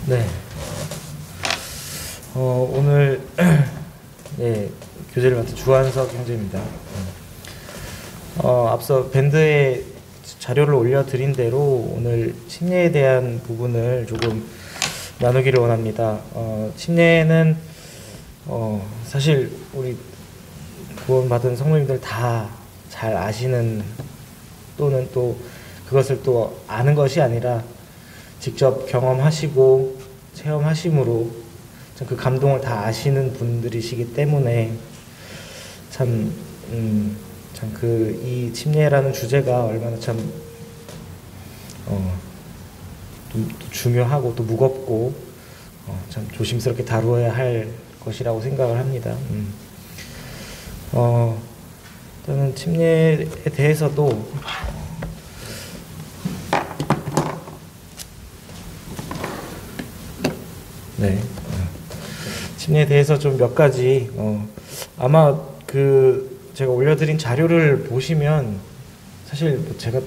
네. 오늘 네, 교재를 맡은 주한석 형제입니다. 앞서 밴드에 자료를 올려드린 대로 오늘 침례에 대한 부분을 조금 나누기를 원합니다. 침례는 사실 우리 구원받은 성도님들 다 잘 아시는, 또는 또 그것을 또 아는 것이 아니라 직접 경험하시고 체험하심으로 그 감동을 다 아시는 분들이시기 때문에 참 이 침례라는 주제가 얼마나 참 또 중요하고 또 무겁고 참 조심스럽게 다루어야 할 것이라고 생각을 합니다. 저는 침례에 대해서도 침례에 대해서 좀 몇 가지 아마 제가 올려드린 자료를 보시면 사실 뭐 제가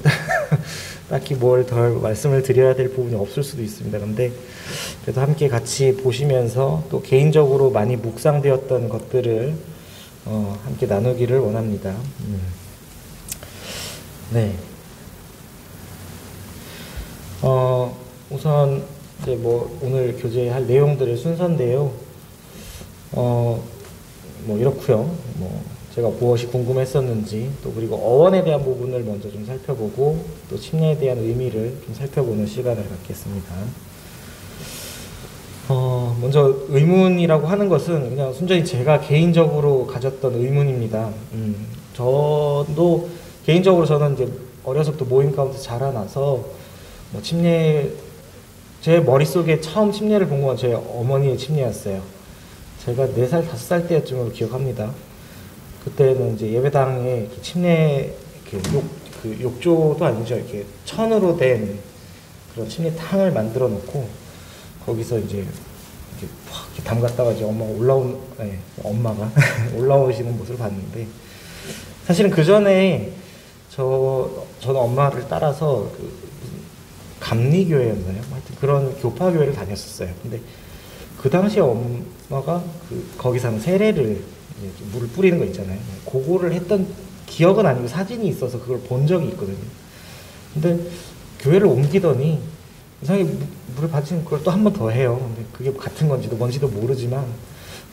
딱히 뭘 더 말씀을 드려야 될 부분이 없을 수도 있습니다. 그런데 그래도 함께 같이 보시면서 또 개인적으로 많이 묵상되었던 것들을 함께 나누기를 원합니다. 네. 우선 이제 뭐 오늘 교제할 내용들의 순서인데요. 뭐 이렇고요. 뭐 제가 무엇이 궁금했었는지, 또 그리고 어원에 대한 부분을 먼저 좀 살펴보고, 또 침례에 대한 의미를 좀 살펴보는 시간을 갖겠습니다. 먼저 의문이라고 하는 것은 그냥 순전히 제가 개인적으로 가졌던 의문입니다. 저도 개인적으로 저는 이제 어려서부터 모임 가운데 자라나서 뭐 침례, 제 머릿속에 처음 침례를 본 건 제 어머니의 침례였어요. 제가 4살, 5살 때쯤으로 기억합니다. 그때는 이제 예배당에 침례, 욕조도 아니죠. 이렇게 천으로 된 그런 침례탕을 만들어 놓고, 거기서 이제 이렇게 팍 이렇게 담갔다가 이제 엄마가 올라오시는 모습을 봤는데, 사실은 그 전에 저는 엄마를 따라서 감리교회였나요? 하여튼 그런 교파교회를 다녔었어요. 근데 그 당시에 엄마가 거기서 하는 세례를, 물을 뿌리는 거 있잖아요. 그거를 했던 기억은 아니고 사진이 있어서 그걸 본 적이 있거든요. 근데 교회를 옮기더니 이상하게 물을 받치는 걸 또 한 번 더 해요. 근데 그게 같은 건지도 뭔지도 모르지만,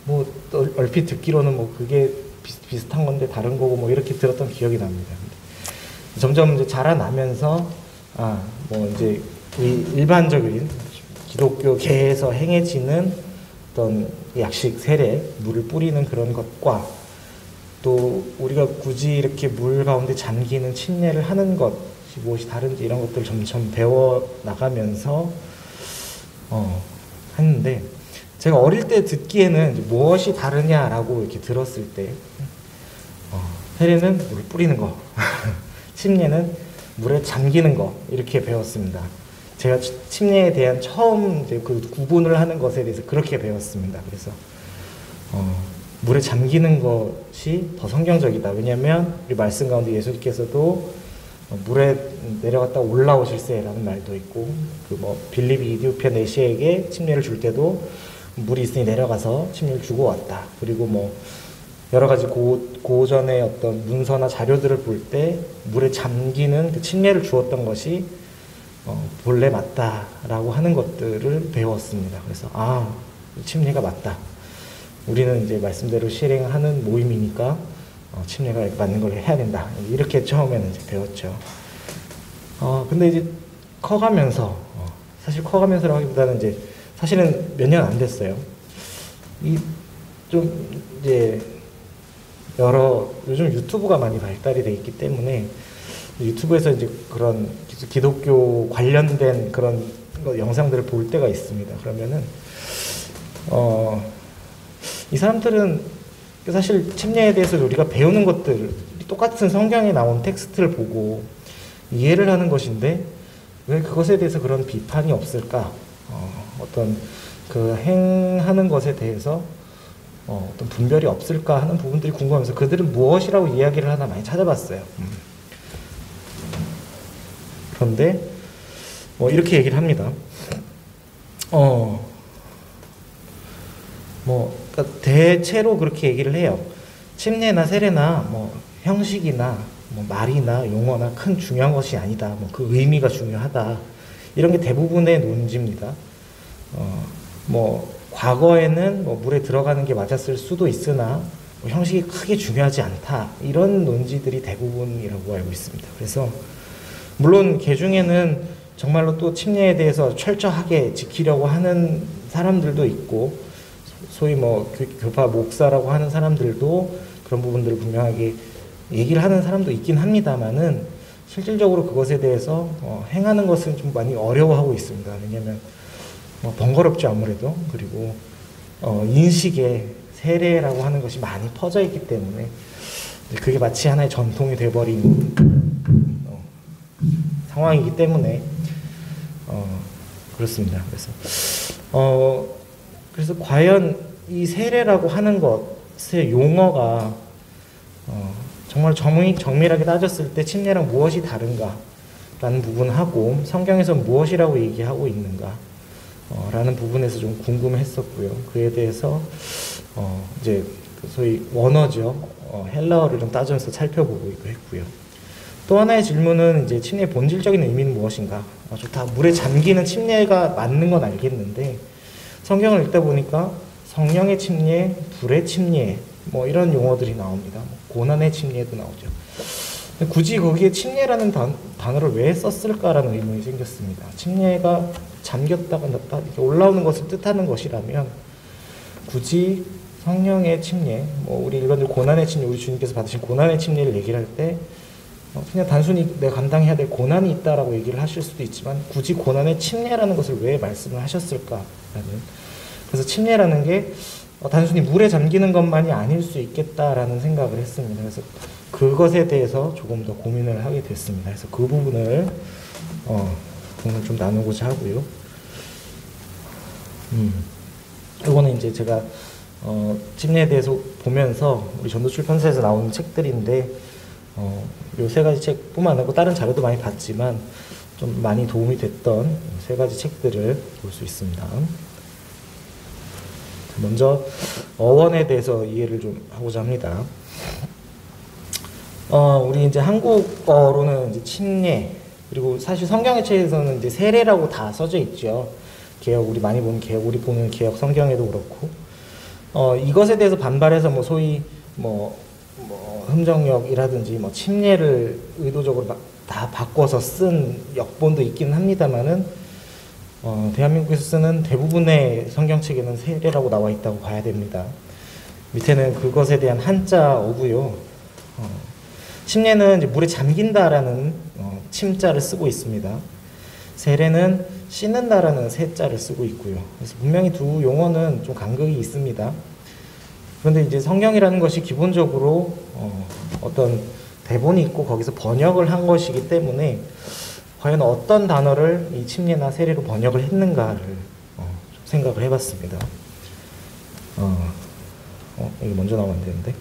뭐 얼핏 듣기로는 뭐 그게 비슷한 건데 다른 거고 뭐 이렇게 들었던 기억이 납니다. 근데 점점 이제 자라나면서 뭐 이제 일반적인 기독교계에서 행해지는 어떤 약식, 세례, 물을 뿌리는 그런 것과, 또 우리가 굳이 이렇게 물 가운데 잠기는 침례를 하는 것이 무엇이 다른지, 이런 것들을 점점 배워 나가면서 했는데, 제가 어릴 때 듣기에는 이제 무엇이 다르냐라고 이렇게 들었을 때, 세례는 물을 뿌리는 거, 침례는 물에 잠기는 거, 이렇게 배웠습니다. 제가 침례에 대한 처음 이제 그 구분을 하는 것에 대해서 그렇게 배웠습니다. 그래서 물에 잠기는 것이 더 성경적이다. 왜냐하면 우리 말씀 가운데 예수님께서도 물에 내려갔다 올라오실세라는 말도 있고, 빌립이 이디오피아 내시에게 침례를 줄 때도 물이 있으니 내려가서 침례를 주고 왔다. 그리고 뭐 여러 가지 고전의 어떤 문서나 자료들을 볼 때 물에 잠기는 그 침례를 주었던 것이 본래 맞다라고 하는 것들을 배웠습니다. 그래서 침례가 맞다. 우리는 이제 말씀대로 실행하는 모임이니까 침례가 맞는 걸 해야 된다. 이렇게 처음에는 이제 배웠죠. 근데 이제 커가면서, 사실 커가면서라고 하기보다는 이제 사실은 몇 년 안 됐어요. 좀 이제 요즘 유튜브가 많이 발달이 돼 있기 때문에 유튜브에서 이제 그런 기독교 관련된 그런 영상들을 볼 때가 있습니다. 그러면은 이 사람들은 사실 침례에 대해서 우리가 배우는 것들, 똑같은 성경에 나온 텍스트를 보고 이해를 하는 것인데 왜 그것에 대해서 그런 비판이 없을까? 어떤 그 행하는 것에 대해서 어떤 분별이 없을까 하는 부분들이 궁금하면서 그들은 무엇이라고 이야기를 하나 많이 찾아봤어요. 그런데 이렇게 얘기를 합니다. 그러니까 대체로 그렇게 얘기를 해요. 침례나 세례나 뭐 형식이나 뭐 말이나 용어나 큰 중요한 것이 아니다. 뭐 그 의미가 중요하다. 이런 게 대부분의 논지입니다. 뭐 과거에는 뭐 물에 들어가는 게 맞았을 수도 있으나 뭐 형식이 크게 중요하지 않다. 이런 논지들이 대부분이라고 알고 있습니다. 그래서 물론 개 중에는 정말로 또 침례에 대해서 철저하게 지키려고 하는 사람들도 있고, 소위 뭐 교파 목사라고 하는 사람들도 그런 부분들을 분명하게 얘기를 하는 사람도 있긴 합니다만은 실질적으로 그것에 대해서 행하는 것은 좀 많이 어려워하고 있습니다. 왜냐하면 번거롭죠, 아무래도. 그리고 인식에 세례라고 하는 것이 많이 퍼져 있기 때문에 그게 마치 하나의 전통이 돼버린 상황이기 때문에 그렇습니다. 그래서 과연 이 세례라고 하는 것의 용어가 정말 정밀하게 따졌을 때 침례랑 무엇이 다른가라는 부분하고 성경에서 무엇이라고 얘기하고 있는가 라는 부분에서 좀 궁금했었고요. 그에 대해서 이제 소위 원어죠. 헬라어를 좀 따져서 살펴보기도 했고요. 또 하나의 질문은 이제 침례의 본질적인 의미는 무엇인가? 좋다. 물에 잠기는 침례가 맞는 건 알겠는데 성경을 읽다 보니까 성령의 침례, 불의 침례 뭐 이런 용어들이 나옵니다. 고난의 침례도 나오죠. 굳이 거기에 침례라는 단어를 왜 썼을까라는 의문이 생겼습니다. 침례가 잠겼다가 넣었다 이렇게 올라오는 것을 뜻하는 것이라면 굳이 성령의 침례, 뭐 우리 일반적으로 고난의 침례, 우리 주님께서 받으신 고난의 침례를 얘기를 할 때 그냥 단순히 내가 감당해야 될 고난이 있다라고 얘기를 하실 수도 있지만 굳이 고난의 침례라는 것을 왜 말씀을 하셨을까라는, 그래서 침례라는 게 단순히 물에 잠기는 것만이 아닐 수 있겠다라는 생각을 했습니다. 그래서 그것에 대해서 조금 더 고민을 하게 됐습니다. 그래서 그 부분을 오늘 좀 나누고자 하고요. 이거는 이제 제가 침례에 대해서 보면서 우리 전도출판사에서 나오는 책들인데 요 세 가지 책뿐만 아니고 다른 자료도 많이 봤지만 좀 많이 도움이 됐던 세 가지 책들을 볼 수 있습니다. 먼저 어원에 대해서 이해를 좀 하고자 합니다. 우리 이제 한국어로는 이제 침례, 그리고 사실 성경의 책에서는 이제 세례라고 다 써져 있죠. 개역, 우리 많이 보는 개역, 우리 보는 개역 성경에도 그렇고, 이것에 대해서 반발해서 뭐 소위 뭐 흠정역이라든지 뭐 침례를 의도적으로 다 바꿔서 쓴 역본도 있긴 합니다만은 대한민국에서 쓰는 대부분의 성경책에는 세례라고 나와 있다고 봐야 됩니다. 밑에는 그것에 대한 한자어고요. 침례는 이제 물에 잠긴다라는 침자를 쓰고 있습니다. 세례는 씻는다라는 세자를 쓰고 있고요. 그래서 분명히 두 용어는 좀 간극이 있습니다. 그런데 이제 성경이라는 것이 기본적으로 어떤 대본이 있고 거기서 번역을 한 것이기 때문에 과연 어떤 단어를 이 침례나 세례로 번역을 했는가를 생각을 해봤습니다. 이게 먼저 나오면 안 되는데.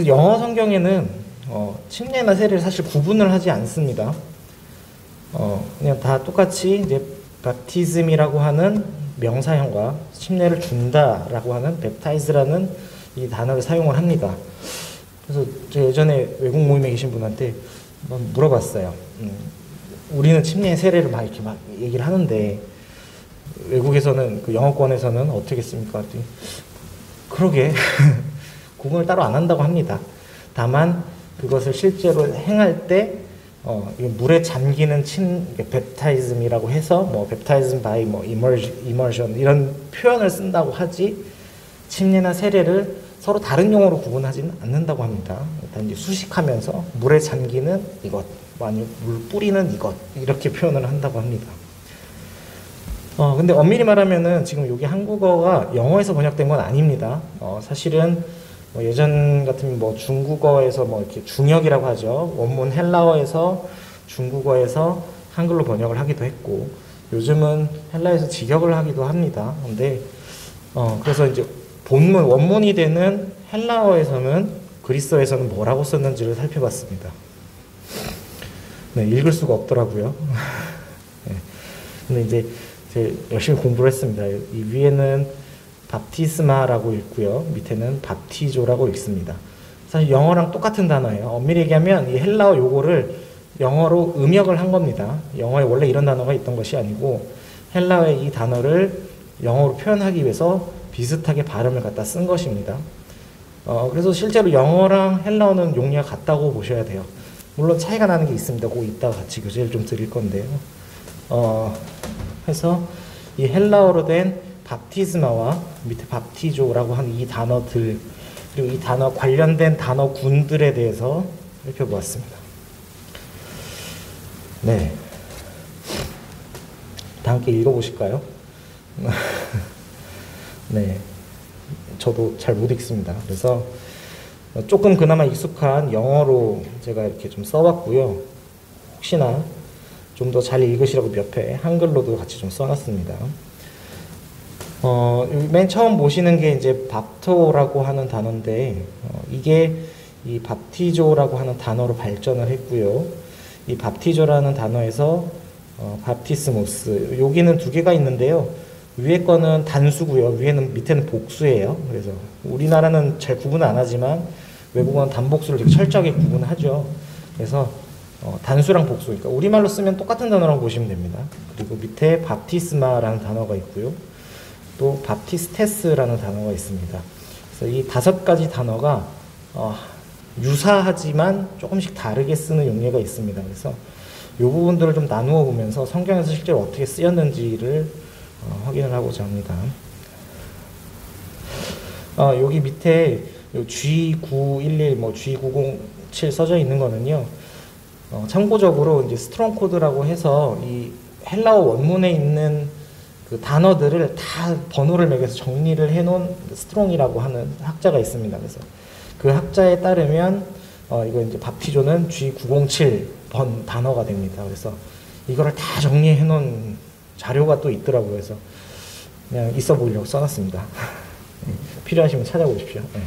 영어 성경에는 침례나 세례를 사실 구분을 하지 않습니다. 그냥 다 똑같이 이제 바티즘이라고 하는 명사형과 침례를 준다라고 하는 웹타이즈라는 이 단어를 사용을 합니다. 그래서 제가 예전에 외국 모임에 계신 분한테 한번 물어봤어요. 우리는 침례 세례를 막 이렇게 막 얘기를 하는데 외국에서는 그 영어권에서는 어떻게 했습니까? 그러게 구분을 따로 안 한다고 합니다. 다만 그것을 실제로 행할 때 물에 잠기는 웹타이즘이라고 해서 뭐 웹타이즘 바이 뭐 이머전 이런 표현을 쓴다고 하지 침례나 세례를 서로 다른 용어로 구분하지는 않는다고 합니다. 일단 이제 수식하면서 물에 잠기는 이것, 아니면 물 뿌리는 이것 이렇게 표현을 한다고 합니다. 근데 엄밀히 말하면은 지금 여기 한국어가 영어에서 번역된 건 아닙니다. 사실은 뭐 예전 같으면 뭐 중국어에서 뭐 이렇게 중역이라고 하죠. 원문 헬라어에서 중국어에서 한글로 번역을 하기도 했고, 요즘은 헬라에서 직역을 하기도 합니다. 근데 그래서 이제 본문 원문이 되는 헬라어에서는 그리스어에서는 뭐라고 썼는지를 살펴봤습니다. 네, 읽을 수가 없더라고요. 네. 근데 이제 제가 열심히 공부를 했습니다. 이 위에는 밥티스마라고 읽고요. 밑에는 밥티조라고 읽습니다. 사실 영어랑 똑같은 단어예요. 엄밀히 얘기하면 이 헬라어 요거를 영어로 음역을 한 겁니다. 영어에 원래 이런 단어가 있던 것이 아니고 헬라어의 이 단어를 영어로 표현하기 위해서 비슷하게 발음을 갖다 쓴 것입니다. 그래서 실제로 영어랑 헬라어는 용리가 같다고 보셔야 돼요. 물론 차이가 나는 게 있습니다. 그거 이따가 같이 교재를 좀 드릴 건데요. 해서 이 헬라어로 된 밥티스마와 밑에 밥티조라고 하는 이 단어들, 그리고 이 단어 관련된 단어군들에 대해서 살펴보았습니다. 네. 다 함께 읽어보실까요? 네. 저도 잘 못 읽습니다. 그래서 조금 그나마 익숙한 영어로 제가 이렇게 좀 써봤고요. 혹시나 좀 더 잘 읽으시라고 몇 회 한글로도 같이 좀 써놨습니다. 맨 처음 보시는 게 이제 밥토라고 하는 단어인데, 이게 이 밥티조라고 하는 단어로 발전을 했고요. 이 밥티조라는 단어에서 밥티스모스, 여기는 두 개가 있는데요. 위에 거는 단수고요. 밑에는 복수예요. 그래서 우리나라는 잘 구분 안 하지만 외국어는 단복수를 되게 철저하게 구분하죠. 그래서 단수랑 복수, 그러니까 우리말로 쓰면 똑같은 단어라고 보시면 됩니다. 그리고 밑에 밥티스마라는 단어가 있고요. 또 밥티스테스라는 단어가 있습니다. 그래서 이 5가지 단어가 유사하지만 조금씩 다르게 쓰는 용례가 있습니다. 그래서 이 부분들을 좀 나누어 보면서 성경에서 실제로 어떻게 쓰였는지를 확인을 하고자 합니다. 여기 밑에 G911, G907 써져 있는 거는요. 참고적으로 이제 스트롱 코드라고 해서 이 헬라어 원문에 있는 그 단어들을 다 번호를 매겨서 정리를 해놓은 스트롱이라고 하는 학자가 있습니다. 그래서 그 학자에 따르면 이거 이제 밥티조는 G907번 단어가 됩니다. 그래서 이거를 다 정리해 놓은 자료가 또 있더라고요. 그래서 그냥 있어 보이려고 써놨습니다. 필요하시면 찾아보십시오. 네.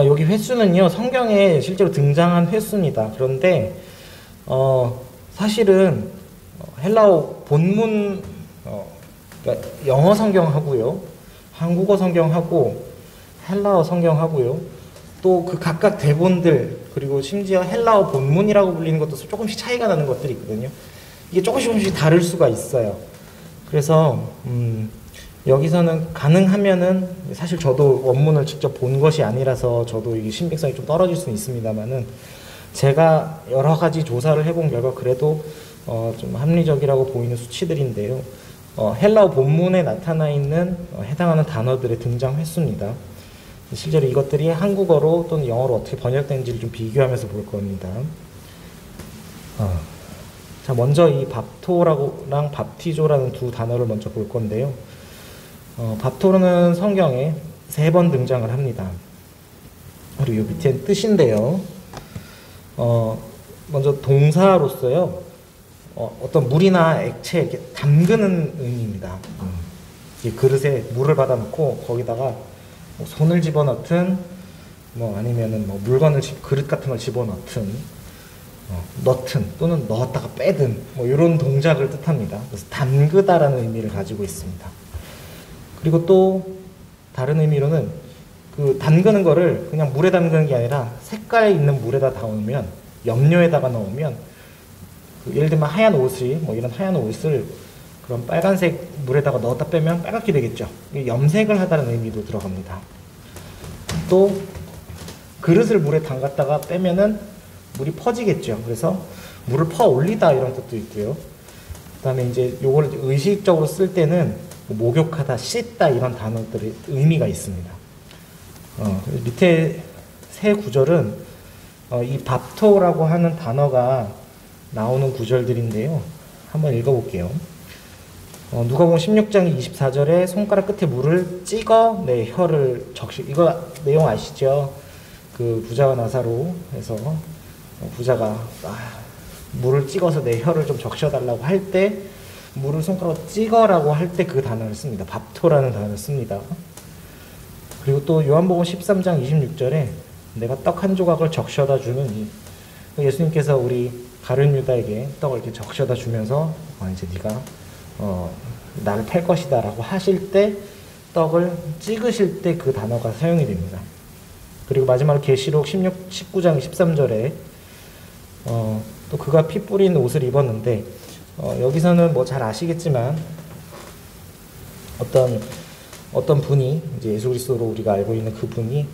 여기 횟수는요, 성경에 실제로 등장한 횟수입니다. 그런데 사실은 헬라어 본문, 그러니까 영어 성경하고요, 한국어 성경하고 헬라어 성경하고요, 또 그 각각 대본들, 그리고 심지어 헬라어 본문이라고 불리는 것도 조금씩 차이가 나는 것들이 있거든요. 이게 조금씩 다를 수가 있어요. 그래서 여기서는 가능하면은, 사실 저도 원문을 직접 본 것이 아니라서 저도 이게 신빙성이 좀 떨어질 수는 있습니다만은, 제가 여러 가지 조사를 해본 결과 그래도 좀 합리적이라고 보이는 수치들인데요. 헬라어 본문에 나타나 있는 해당하는 단어들의 등장 횟수입니다. 실제로 이것들이 한국어로 또는 영어로 어떻게 번역된지를 좀 비교하면서 볼 겁니다. 자, 먼저 이 밥토랑 밥티조라는 두 단어를 먼저 볼 건데요. 밥토는 성경에 3번 등장을 합니다. 그리고 이 밑에 뜻인데요. 먼저 동사로서요. 어떤 물이나 액체 이렇게 담그는 의미입니다. 이 그릇에 물을 받아놓고 거기다가 뭐 손을 집어넣든 아니면은 물건을 그릇 같은 걸 집어넣든 넣든 또는 넣었다가 빼든 이런 동작을 뜻합니다. 그래서 담그다라는 의미를 가지고 있습니다. 그리고 또 다른 의미로는 그 담그는 거를 그냥 물에 담그는 게 아니라 색깔 있는 물에다 넣으면, 염료에다가 넣으면 예를 들면 하얀 옷이 이런 하얀 옷을 그런 빨간색 물에다가 넣었다 빼면 빨갛게 되겠죠. 염색을 하다는 의미도 들어갑니다. 또 그릇을 물에 담갔다가 빼면은 물이 퍼지겠죠. 그래서 물을 퍼 올리다 이런 뜻도 있고요. 그 다음에 이제 요걸 의식적으로 쓸 때는 목욕하다, 씻다 이런 단어들의 의미가 있습니다. 밑에 세 구절은 이 밥토라고 하는 단어가 나오는 구절들인데요. 한번 읽어볼게요. 누가복음 16장 24절에 손가락 끝에 물을 찍어 내 혀를 이거 내용 아시죠? 그 부자와 나사로 해서 부자가 물을 찍어서 내 혀를 좀 적셔달라고 할 때, 물을 손가락으로 찍어라고 할 때 그 단어를 씁니다. 밥토라는 단어를 씁니다. 그리고 또 요한복음 13장 26절에 내가 떡 한 조각을 적셔다 주는 예수님께서 우리 가룟 유다에게 떡을 이렇게 적셔다 주면서 이제 네가 나를 팔 것이다 라고 하실 때 떡을 찍으실 때 그 단어가 사용이 됩니다. 그리고 마지막으로 계시록 19장 13절에 또 그가 피 뿌린 옷을 입었는데 여기서는 뭐 잘 아시겠지만 어떤 분이 이제 예수 그리스도로 우리가 알고 있는 그 분이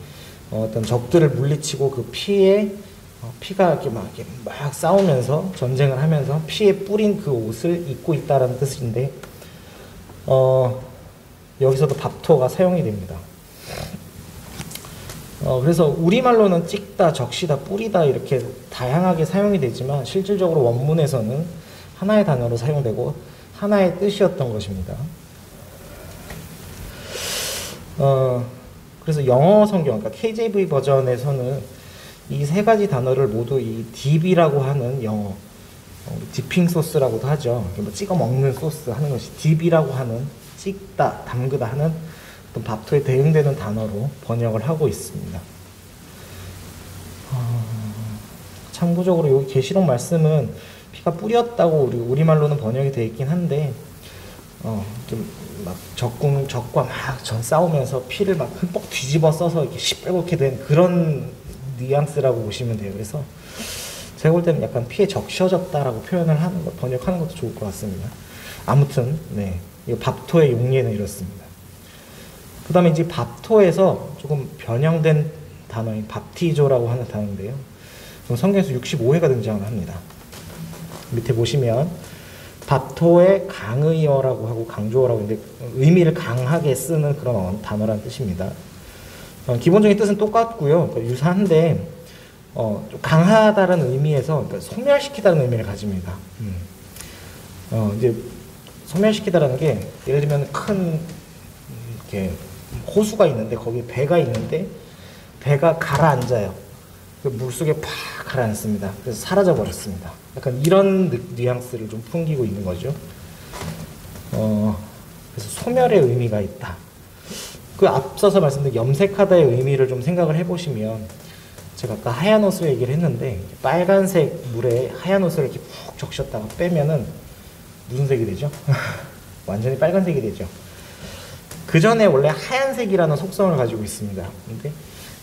어떤 적들을 물리치고 그 피가 이렇게 막 싸우면서 전쟁을 하면서 피에 뿌린 그 옷을 입고 있다라는 뜻인데 여기서도 밥토가 사용이 됩니다. 그래서 우리말로는 찍다, 적시다, 뿌리다 이렇게 다양하게 사용이 되지만 실질적으로 원문에서는 하나의 단어로 사용되고 하나의 뜻이었던 것입니다. 그래서 영어 성경, 그러니까 KJV 버전에서는 이 세 가지 단어를 모두 이 딥이라고 하는 영어, 디핑 소스라고도 하죠. 뭐 찍어 먹는 소스 하는 것이 딥이라고 하는 찍다, 담그다 하는 어떤 밥토에 대응되는 단어로 번역을 하고 있습니다. 참고적으로 여기 계시록 말씀은 피가 뿌렸다고 우리말로는 번역이 되어 있긴 한데 좀 막 적과 막 싸우면서 피를 막 흠뻑 뒤집어 써서 이렇게 시뻘겋게 된 그런 뉘앙스라고 보시면 돼요. 그래서 제가 볼 때는 약간 피에 적셔졌다라고 표현을 번역하는 것도 좋을 것 같습니다. 아무튼 네, 이 밥토의 용례는 이렇습니다. 그 다음에 이제 밥토에서 조금 변형된 단어인 밥티조라고 하는 단어인데요. 성경에서 65회가 등장을 합니다. 밑에 보시면 밥토의 강의어라고 하고 강조어라고 하는데 의미를 강하게 쓰는 그런 단어라는 뜻입니다. 기본적인 뜻은 똑같고요. 그러니까 유사한데 좀 강하다는 의미에서 그러니까 소멸시키다는 의미를 가집니다. 이제 소멸시키다라는 게 예를 들면 큰 이렇게 호수가 있는데 거기에 배가 있는데 배가 가라앉아요. 물속에 팍 가라앉습니다. 그래서 사라져 버렸습니다. 약간 이런 뉘앙스를 좀 풍기고 있는 거죠. 그래서 소멸의 의미가 있다. 그 앞서서 말씀드린 염색하다의 의미를 좀 생각을 해보시면 제가 아까 하얀 옷을 얘기를 했는데 빨간색 물에 하얀 옷을 이렇게 푹 적셨다가 빼면은 무슨 색이 되죠? 완전히 빨간색이 되죠. 그 전에 원래 하얀색이라는 속성을 가지고 있습니다. 근데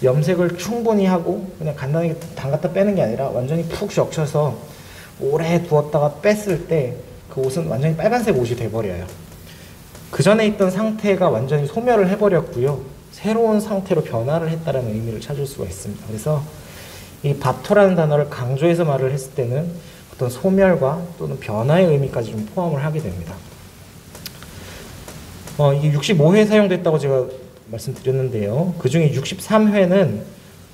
염색을 충분히 하고 그냥 간단하게 담갔다 빼는 게 아니라 완전히 푹 적셔서 오래 두었다가 뺐을 때 그 옷은 완전히 빨간색 옷이 돼버려요. 그 전에 있던 상태가 완전히 소멸을 해버렸고요. 새로운 상태로 변화를 했다는 의미를 찾을 수가 있습니다. 그래서 이 밥토라는 단어를 강조해서 말을 했을 때는 어떤 소멸과 또는 변화의 의미까지 좀 포함을 하게 됩니다. 이게 65회 사용됐다고 제가 말씀드렸는데요. 그 중에 63회는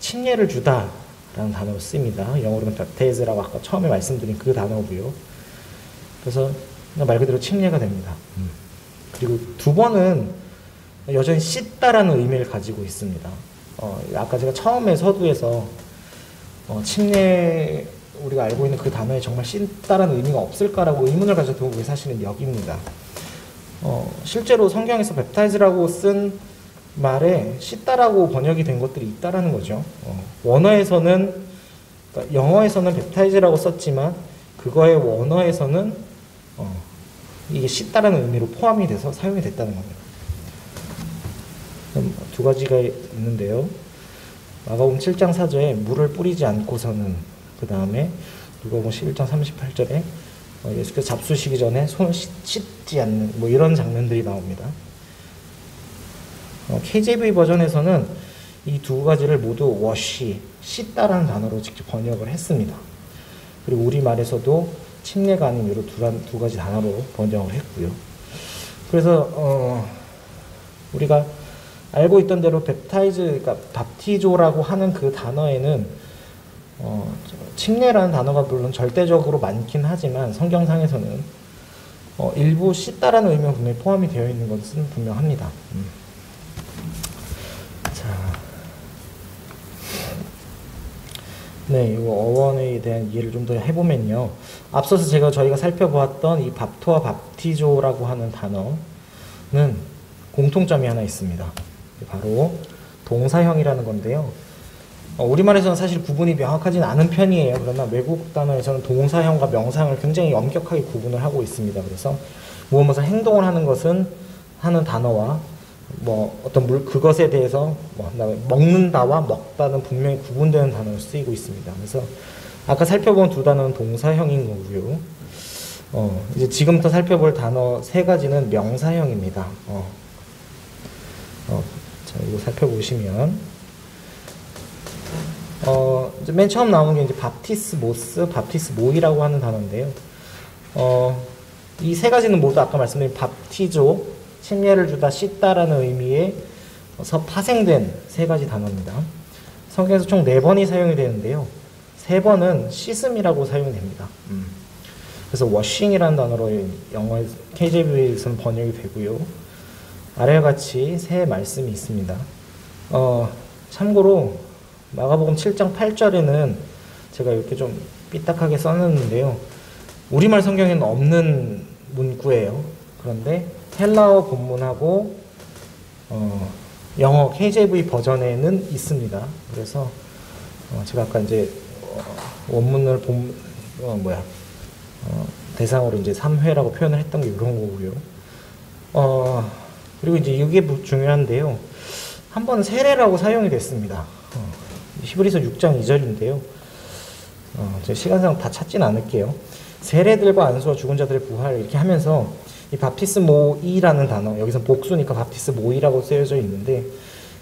침례를 주다 라는 단어로 씁니다. 영어로는 baptize라고 아까 처음에 말씀드린 그 단어고요. 그래서 말 그대로 침례가 됩니다. 그리고 두 번은 여전히 씻다라는 의미를 가지고 있습니다. 아까 제가 처음에 서두에서 침례 우리가 알고 있는 그 단어에 정말 씻다라는 의미가 없을까라고 의문을 가졌던 게 사실은 여기입니다. 실제로 성경에서 baptize라고 쓴 말에 씻다라고 번역이 된 것들이 있다라는 거죠. 원어에서는 그러니까 영어에서는 baptize라고 썼지만 그거의 원어에서는 이게 씻다라는 의미로 포함이 돼서 사용이 됐다는 겁니다. 두 가지가 있는데요. 마가복음 7장 4절에 물을 뿌리지 않고서는 그 다음에 누가복음 11장 38절에 예수께서 잡수시기 전에 손을 씻지 않는 뭐 이런 장면들이 나옵니다. KJV 버전에서는 이 두 가지를 모두 wash, 씻다라는 단어로 직접 번역을 했습니다. 그리고 우리말에서도 침례가 아닌 이런 두 가지 단어로 번역을 했고요. 그래서 우리가 알고 있던 대로 그러니까 밥티조라고 하는 그 단어에는 침례라는 단어가 물론 절대적으로 많긴 하지만 성경상에서는 일부 씻다라는 의미가 분명히 포함이 되어 있는 것은 분명합니다. 네, 이거 어원에 대한 이해를 좀 더 해보면요. 앞서서 저희가 살펴보았던 이 밥토와 밥티조라고 하는 단어는 공통점이 하나 있습니다. 바로 동사형이라는 건데요. 우리말에서는 사실 구분이 명확하진 않은 편이에요. 그러나 외국 단어에서는 동사형과 명사형을 굉장히 엄격하게 구분을 하고 있습니다. 그래서 무엇 행동을 하는 것은 하는 단어와 뭐 어떤 그것에 대해서 먹는다와 먹다는 분명히 구분되는 단어로 쓰이고 있습니다. 그래서 아까 살펴본 두 단어는 동사형인 거고요. 이제 지금부터 살펴볼 단어 세 가지는 명사형입니다. 자, 이거 살펴보시면 이제 맨 처음 나오는 게 이제 바프티스모스, 바프티스모이라고 하는 단어인데요. 이 세 가지는 모두 아까 말씀드린 밥티조, 침례를 주다, 씻다라는 의미에서 파생된 세 가지 단어입니다. 성경에서 총 4번이 사용이 되는데요. 3번은 씻음이라고 사용이 됩니다. 그래서 washing이라는 단어로 영어 KJV에서는 번역이 되고요. 아래와 같이 세 말씀이 있습니다. 참고로 마가복음 7장 8절에는 제가 이렇게 좀 삐딱하게 써놨는데요. 우리말 성경에는 없는 문구예요. 그런데 헬라어 본문하고 영어 KJV 버전에는 있습니다. 그래서 제가 아까 이제 원문을 대상으로 이제 3회라고 표현을 했던 게 이런 거고요. 그리고 이제 이게 중요한데요. 한 번 세례라고 사용이 됐습니다. 히브리서 6장 2절인데요. 제 시간상 다 찾진 않을게요. 세례들과 안수와 죽은 자들의 부활 이렇게 하면서 이 바프티스모이라는 단어, 여기서 복수니까 바프티스모이라고 쓰여져 있는데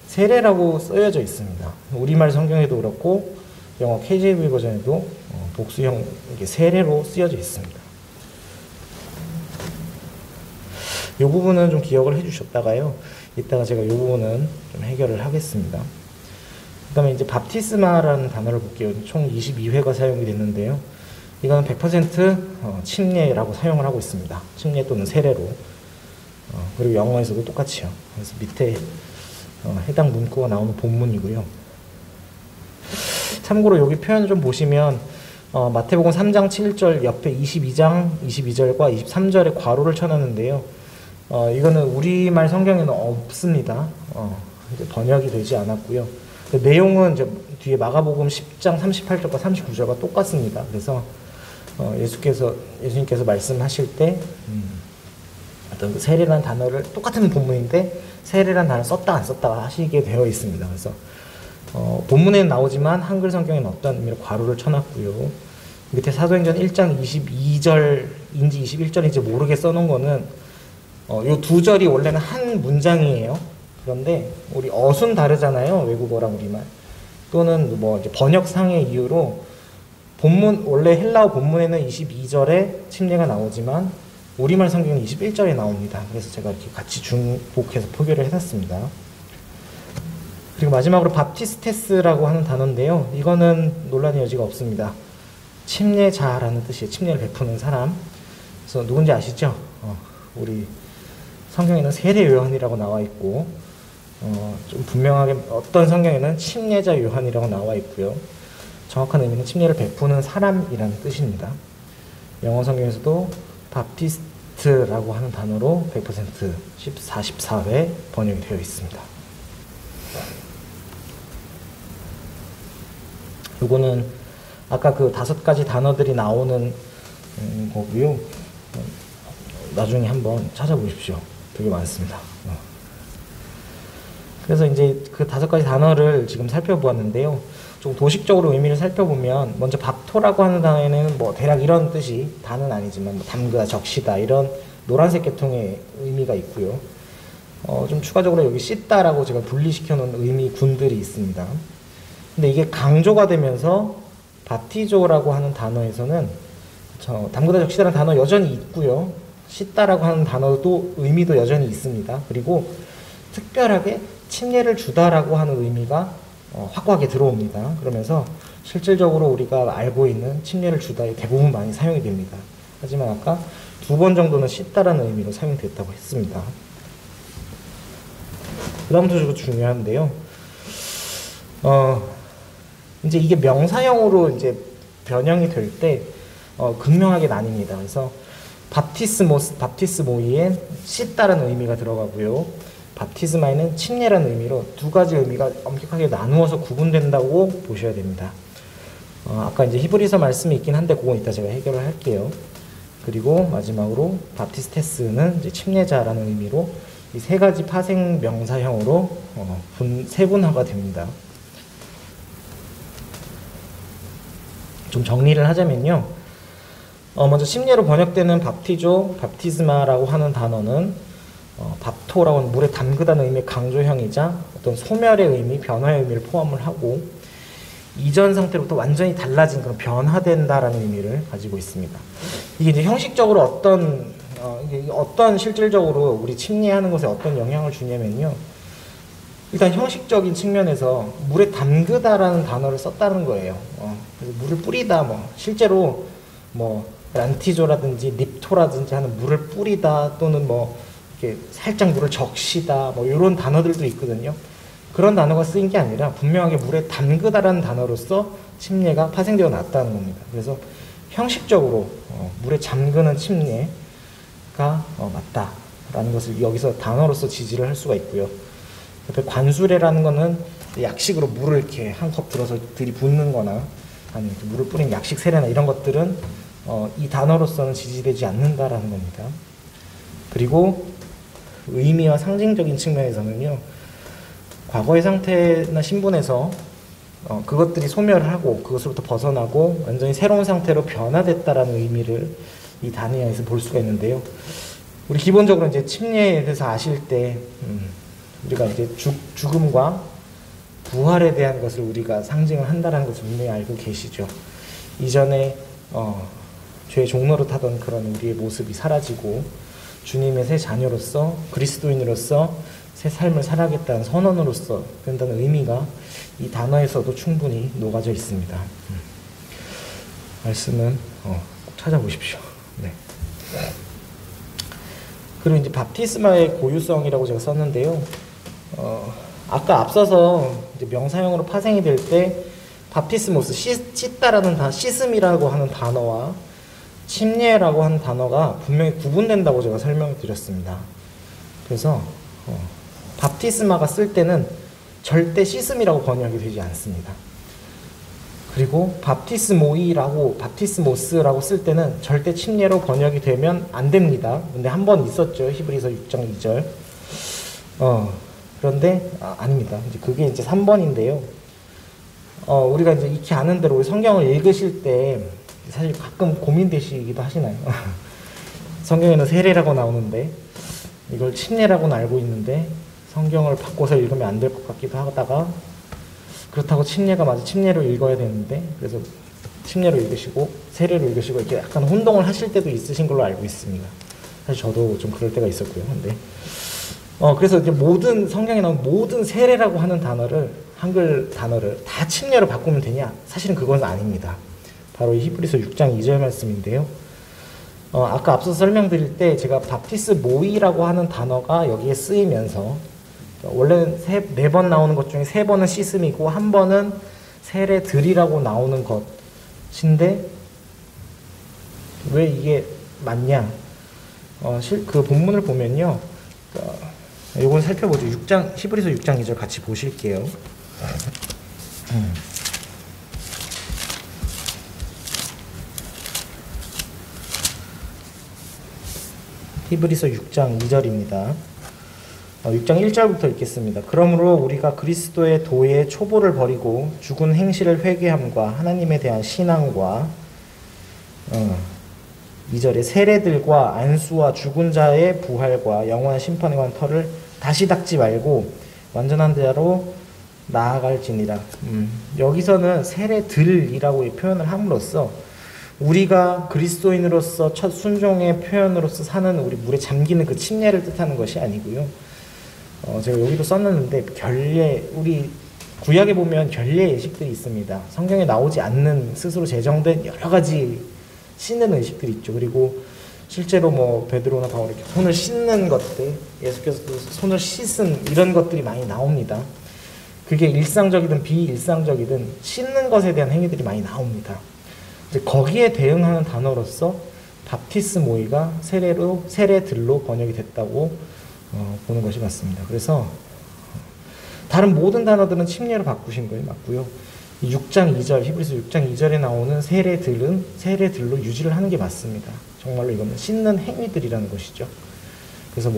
세례라고 쓰여져 있습니다. 우리말 성경에도 그렇고 영어 KJV 버전에도 복수형 세례로 쓰여져 있습니다. 이 부분은 좀 기억을 해주셨다가요. 이따가 제가 이 부분은 좀 해결을 하겠습니다. 그 다음에 이제 밥티스마라는 단어를 볼게요. 총 22회가 사용이 됐는데요. 이거는 100% 침례라고 사용을 하고 있습니다. 침례 또는 세례로. 그리고 영어에서도 똑같이요. 그래서 밑에 해당 문구가 나오는 본문이고요. 참고로 여기 표현을 좀 보시면 마태복음 3장 7절 옆에 22장 22절과 23절에 괄호를 쳐놨는데요. 이거는 우리말 성경에는 없습니다. 이제 번역이 되지 않았고요. 내용은 이제 뒤에 마가복음 10장 38절과 39절과 똑같습니다. 그래서 예수님께서 말씀하실 때 어떤 그 세례라는 단어를 똑같은 본문인데 세례라는 단어를 썼다 안 썼다 하시게 되어 있습니다. 그래서 본문에는 나오지만 한글 성경에는 어떤 의미로 괄호를 쳐놨고요. 밑에 사도행전 1장 22절인지 21절인지 모르게 써놓은 거는 요 두 절이 원래는 한 문장이에요. 그런데 우리 어순 다르잖아요. 외국어랑 우리말. 또는 뭐 이제 번역상의 이유로 원래 헬라어 본문에는 22절에 침례가 나오지만 우리말 성경은 21절에 나옵니다. 그래서 제가 이렇게 같이 중복해서 표기를 해놨습니다. 그리고 마지막으로 밥티스테스라고 하는 단어인데요. 이거는 논란의 여지가 없습니다. 침례자라는 뜻이에요. 침례를 베푸는 사람. 그래서 누군지 아시죠? 우리 성경에는 세례 요한이라고 나와 있고 좀 분명하게 어떤 성경에는 침례자 요한이라고 나와 있고요. 정확한 의미는 침례를 베푸는 사람이라는 뜻입니다. 영어 성경에서도 바프티스트라고 하는 단어로 100% 44회 번역이 되어 있습니다. 요거는 아까 그 5가지 단어들이 나오는 거고요. 나중에 한번 찾아보십시오. 되게 많습니다. 그래서 이제 그 5가지 단어를 지금 살펴보았는데요. 좀 도식적으로 의미를 살펴보면 먼저 밥토라고 하는 단어에는 뭐 대략 이런 뜻이 다는 아니지만 뭐 담그다, 적시다 이런 노란색 계통의 의미가 있고요. 좀 추가적으로 여기 씻다라고 제가 분리시켜 놓은 의미 군들이 있습니다. 근데 이게 강조가 되면서 바티조라고 하는 단어에서는 담그다, 적시다라는 단어 여전히 있고요. 씻다라고 하는 단어도 의미도 여전히 있습니다. 그리고 특별하게 침례를 주다라고 하는 의미가 확고하게 들어옵니다. 그러면서 실질적으로 우리가 알고 있는 침례를 주다에 대부분 많이 사용이 됩니다. 하지만 아까 2번 정도는 씻다라는 의미로 사용됐다고 했습니다. 그 다음부터 중요한데요. 이제 이게 명사형으로 이제 변형이 될 때 극명하게 나뉩니다. 그래서 밥티스모이엔 씻다라는 의미가 들어가고요. 밥티스마에는 침례라는 의미로 두 가지 의미가 엄격하게 나누어서 구분된다고 보셔야 됩니다. 아까 이제 히브리서 말씀이 있긴 한데 그건 이따 제가 해결을 할게요. 그리고 마지막으로 밥티스테스는 이제 침례자라는 의미로 이 세 가지 파생 명사형으로 세분화가 됩니다. 좀 정리를 하자면요. 먼저 침례로 번역되는 밥티조, 밥티스마라고 하는 단어는 밥토라고 하는 물에 담그다는 의미의 강조형이자 어떤 소멸의 의미, 변화의 의미를 포함을 하고 이전 상태로부터 완전히 달라진 그런 변화된다라는 의미를 가지고 있습니다. 이게 이제 형식적으로 어떤 실질적으로 우리 침례하는 것에 어떤 영향을 주냐면요. 일단 형식적인 측면에서 물에 담그다라는 단어를 썼다는 거예요. 그래서 물을 뿌리다, 실제로 란티조라든지 립토라든지 하는 물을 뿌리다 또는 이렇게 살짝 물을 적시다 이런 단어들도 있거든요. 그런 단어가 쓰인 게 아니라 분명하게 물에 담그다라는 단어로서 침례가 파생되어 났다는 겁니다. 그래서 형식적으로 물에 잠그는 침례가 맞다라는 것을 여기서 단어로서 지지를 할 수가 있고요. 옆에 관수례라는 거는 약식으로 물을 이렇게 한 컵 들어서 들이붓는 거나 아니면 물을 뿌린 약식 세례나 이런 것들은 이 단어로서는 지지되지 않는다라는 겁니다. 그리고 의미와 상징적인 측면에서는요. 과거의 상태나 신분에서 그것들이 소멸하고 그것으로부터 벗어나고 완전히 새로운 상태로 변화됐다라는 의미를 이 단어에서 볼 수가 있는데요. 우리 기본적으로 이제 침례에 대해서 아실 때 우리가 이제 죽음과 부활에 대한 것을 우리가 상징을 한다라는 것을 분명히 알고 계시죠. 이전에 죄의 종로로 타던 그런 우리의 모습이 사라지고 주님의 새 자녀로서 그리스도인으로서 새 삶을 살아가겠다는 선언으로서 된다는 의미가 이 단어에서도 충분히 녹아져 있습니다. 말씀은 꼭 찾아보십시오. 네. 그리고 이제 밥티스마의 고유성이라고 제가 썼는데요. 아까 앞서서 이제 명사형으로 파생이 될 때 밥티스모스, 씻다라는 씻음이라고 하는 단어와 침례라고 하는 단어가 분명히 구분된다고 제가 설명을 드렸습니다. 그래서 밥티스마가 쓸 때는 절대 씻음이라고 번역이 되지 않습니다. 그리고 밥티스모스라고 쓸 때는 절대 침례로 번역이 되면 안 됩니다. 근데 한 번 있었죠. 히브리서 6장 2절. 그런데 아닙니다. 이제 그게 이제 3번인데요. 우리가 이제 익히 아는 대로 성경을 읽으실 때 사실 가끔 고민되시기도 하시나요? 성경에는 세례라고 나오는데 이걸 침례라고는 알고 있는데 성경을 바꿔서 읽으면 안 될 것 같기도 하다가 그렇다고 침례가 맞아 침례로 읽어야 되는데 그래서 침례로 읽으시고 세례로 읽으시고 이렇게 약간 혼동을 하실 때도 있으신 걸로 알고 있습니다. 사실 저도 좀 그럴 때가 있었고요. 근데 그래서 이제 모든 성경에 나온 모든 세례라고 하는 단어를 한글 단어를 다 침례로 바꾸면 되냐? 사실은 그건 아닙니다. 바로 이 히브리서 6장 2절 말씀인데요. 아까 앞서 설명드릴 때 제가 밥티스모이라고 하는 단어가 여기에 쓰이면서 원래는 4번 나오는 것 중에 3번은 씻음이고 1번은 세례들이라고 나오는 것인데 왜 이게 맞냐? 그 본문을 보면요. 이건 살펴보죠. 히브리서 6장 2절 같이 보실게요. 히브리서 6장 2절입니다. 6장 1절부터 읽겠습니다. 그러므로 우리가 그리스도의 도의 초보를 버리고 죽은 행실을 회개함과 하나님에 대한 신앙과 2절에 세례들과 안수와 죽은 자의 부활과 영원한 심판에 관한 터를 다시 닦지 말고 완전한 자로 나아갈지니라. 여기서는 세례들이라고 표현을 함으로써 우리가 그리스도인으로서 첫 순종의 표현으로서 사는 우리 물에 잠기는 그 침례를 뜻하는 것이 아니고요. 제가 여기도 썼는데 우리 구약에 보면 결례 예식들이 있습니다. 성경에 나오지 않는 스스로 제정된 여러 가지 씻는 의식들이 있죠. 그리고 실제로 베드로나 바울이 이렇게 손을 씻는 것들, 예수께서도 손을 씻은 이런 것들이 많이 나옵니다. 그게 일상적이든 비일상적이든 씻는 것에 대한 행위들이 많이 나옵니다. 이제 거기에 대응하는 단어로서 밥티스모이가 세례들로 번역이 됐다고 보는 것이 맞습니다. 그래서 다른 모든 단어들은 침례로 바꾸신 거예요. 맞고요. 6장 2절, 히브리서 6장 2절에 나오는 세례들로 유지를 하는 게 맞습니다. 정말로 이거는 씻는 행위들이라는 것이죠. 그래서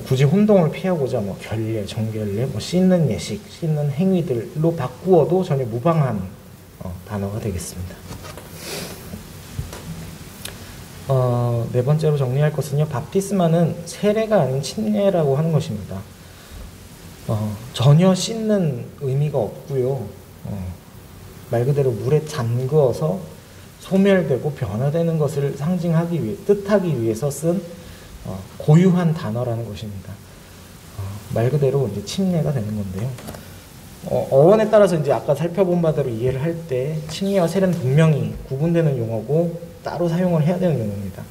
굳이 혼동을 피하고자 결례, 정결례, 씻는 예식, 씻는 행위들로 바꾸어도 전혀 무방한 단어가 되겠습니다. 네 번째로 정리할 것은요, 바티스마는 세례가 아닌 침례라고 하는 것입니다. 전혀 씻는 의미가 없고요. 말 그대로 물에 잠그어서 소멸되고 변화되는 것을 상징하기 위해, 뜻하기 위해서 쓴 고유한 단어라는 것입니다. 말 그대로 이제 침례가 되는 건데요. 어원에 따라서 이제 아까 살펴본 바대로 이해를 할 때 침례와 세례는 분명히 구분되는 용어고 따로 사용을 해야 되는 용어입니다.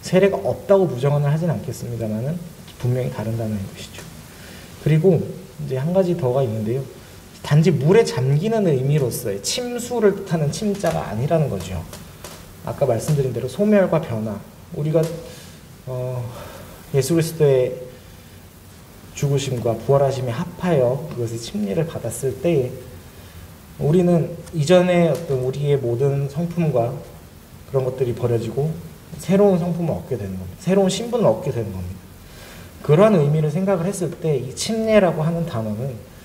세례가 없다고 부정은 하진 않겠습니다만은 분명히 다른 단어인 것이죠. 그리고 이제 한 가지 더가 있는데요. 단지 물에 잠기는 의미로서의 침수를 뜻하는 침자가 아니라는 거죠. 아까 말씀드린 대로 소멸과 변화, 우리가 예수 그리스도의 죽으심과 부활하심에 합하여 그것의 침례를 받았을 때 우리는 이전에 어떤 우리의 모든 성품과 그런 것들이 버려지고 새로운 성품을 얻게 되는 겁니다. 새로운 신분을 얻게 되는 겁니다. 그러한 의미를 생각을 했을 때 이 침례라고 하는 단어는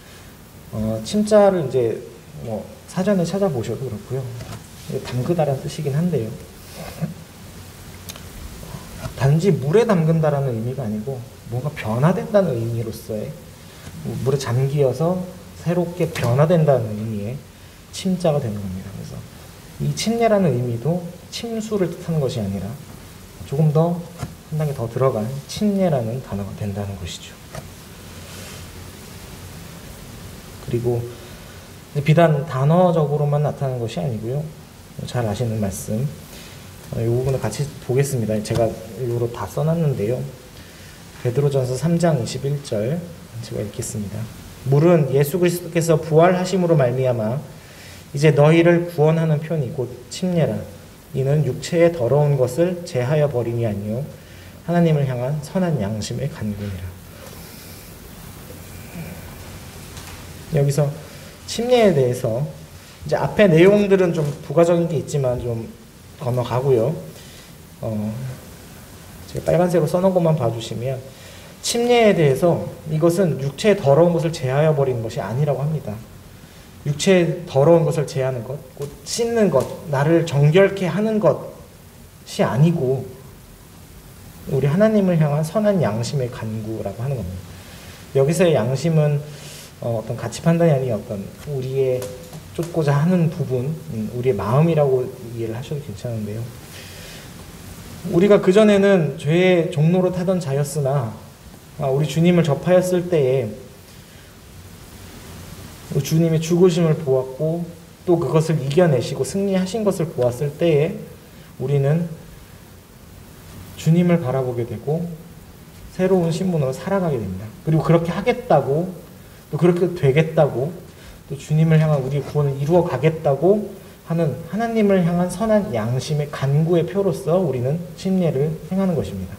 침자를 이제 사전에 찾아보셔도 그렇고요. 담그다라는 뜻이긴 한데요. 단지 물에 담근다라는 의미가 아니고 뭔가 변화된다는 의미로서의 물에 잠기어서 새롭게 변화된다는 의미의 침자가 되는 겁니다. 그래서 이 침례라는 의미도 침수를 뜻하는 것이 아니라 조금 더 한 단계 더 들어간 침례라는 단어가 된다는 것이죠. 그리고 비단 단어적으로만 나타나는 것이 아니고요. 잘 아시는 말씀, 이 부분을 같이 보겠습니다. 제가 일부러 다 써놨는데요. 베드로전서 3장 21절 제가 읽겠습니다. 물은 예수 그리스도께서 부활하심으로 말미암아 이제 너희를 구원하는 편이 곧 침례라. 이는 육체의 더러운 것을 제하여 버림이 아니요 하나님을 향한 선한 양심의 간구니라. 여기서 침례에 대해서 이제 앞에 내용들은 좀 부가적인 게 있지만 좀 건너가고요. 제가 빨간색으로 써놓은 것만 봐주시면 침례에 대해서 이것은 육체의 더러운 것을 제하여 버리는 것이 아니라고 합니다. 육체의 더러운 것을 제하는 것, 곧 씻는 것, 나를 정결케 하는 것이 아니고 우리 하나님을 향한 선한 양심의 간구라고 하는 겁니다. 여기서의 양심은 어떤 가치 판단이 아닌 어떤 우리의 쫓고자 하는 부분, 우리의 마음이라고 이해를 하셔도 괜찮은데요. 우리가 그전에는 죄의 종로로 타던 자였으나 우리 주님을 접하였을 때에 주님의 죽으심을 보았고 또 그것을 이겨내시고 승리하신 것을 보았을 때에 우리는 주님을 바라보게 되고 새로운 신분으로 살아가게 됩니다. 그리고 그렇게 하겠다고 또 그렇게 되겠다고 또 주님을 향한 우리의 구원을 이루어 가겠다고 하는 하나님을 향한 선한 양심의 간구의 표로서 우리는 침례를 행하는 것입니다.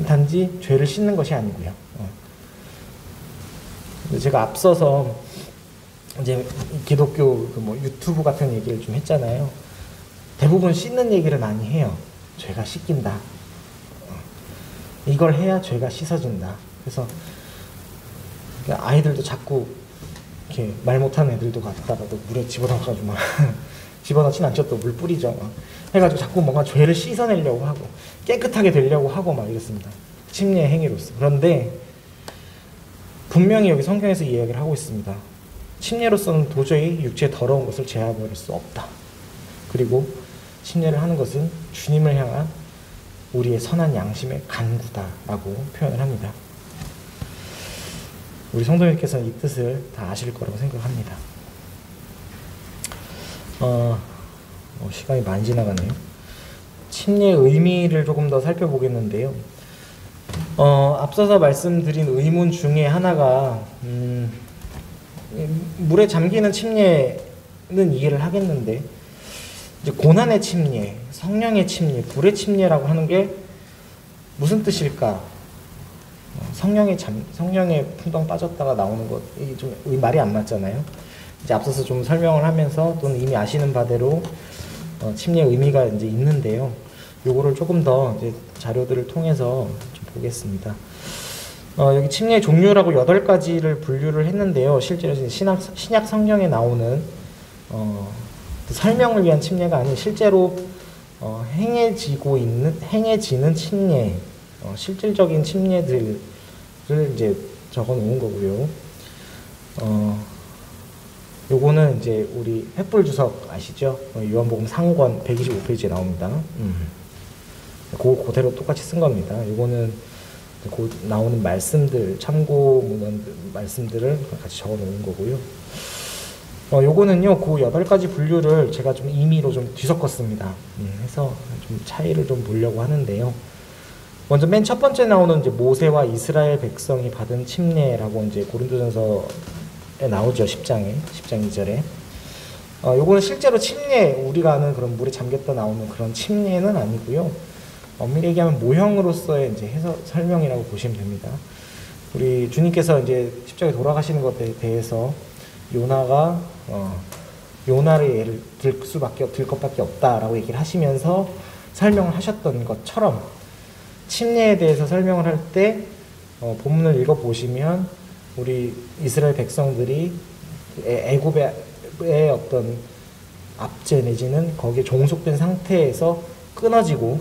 단지 죄를 씻는 것이 아니고요. 제가 앞서서 이제 기독교 유튜브 같은 얘기를 좀 했잖아요. 대부분 씻는 얘기를 많이 해요. 죄가 씻긴다. 이걸 해야 죄가 씻어진다. 그래서 아이들도 자꾸 이렇게 말 못하는 애들도 갖다가 또 물에 집어넣어가지고 막 집어넣진 않죠. 또 물 뿌리죠. 막 해가지고 자꾸 뭔가 죄를 씻어내려고 하고 깨끗하게 되려고 하고 막 이렇습니다. 침례의 행위로서. 그런데 분명히 여기 성경에서 이야기를 하고 있습니다. 침례로서는 도저히 육체의 더러운 것을 제하버릴 수 없다. 그리고 침례를 하는 것은 주님을 향한 우리의 선한 양심의 간구다라고 표현을 합니다. 우리 성도님께서는 이 뜻을 다 아실 거라고 생각합니다. 시간이 많이 지나가네요. 침례의 의미를 조금 더 살펴보겠는데요. 앞서서 말씀드린 의문 중에 하나가 물에 잠기는 침례는 이해를 하겠는데 이제 고난의 침례, 성령의 침례, 불의 침례라고 하는 게 무슨 뜻일까? 성령에 풍덩 빠졌다가 나오는 것, 이게 좀 말이 안 맞잖아요. 이제 앞서서 좀 설명을 하면서 또는 이미 아시는 바대로 침례의 의미가 이제 있는데요. 요거를 조금 더 이제 자료들을 통해서 좀 보겠습니다. 여기 침례의 종류라고 8가지를 분류를 했는데요. 실제로 신약 성경에 나오는 설명을 위한 침례가 아닌 실제로 행해지는 침례, 실질적인 침례들을 이제 적어 놓은 거고요. 요거는 이제 우리 횃불 주석 아시죠? 요한복음 상권 125페이지에 나옵니다. 그대로 똑같이 쓴 겁니다. 요거는 곧 나오는 말씀들, 참고 문헌 말씀들을 같이 적어 놓은 거고요. 요거는요, 그 8가지 분류를 제가 좀 임의로 좀 뒤섞었습니다. 해서 좀 차이를 좀 보려고 하는데요. 먼저 맨 첫 번째 나오는 이제 모세와 이스라엘 백성이 받은 침례라고 이제 고린도전서에 나오죠. 10장 2절에. 요거는 실제로 침례, 우리가 아는 그런 물에 잠겼다 나오는 그런 침례는 아니고요. 엄밀히 얘기하면 모형으로서의 이제 설명이라고 보시면 됩니다. 우리 주님께서 이제 십자가에 돌아가시는 것에 대해서 요나가 요나를 예를 들 것밖에 없다라고 얘기를 하시면서 설명을 하셨던 것처럼 침례에 대해서 설명을 할 때 본문을 읽어 보시면 우리 이스라엘 백성들이 애굽의 어떤 압제 내지는 거기에 종속된 상태에서 끊어지고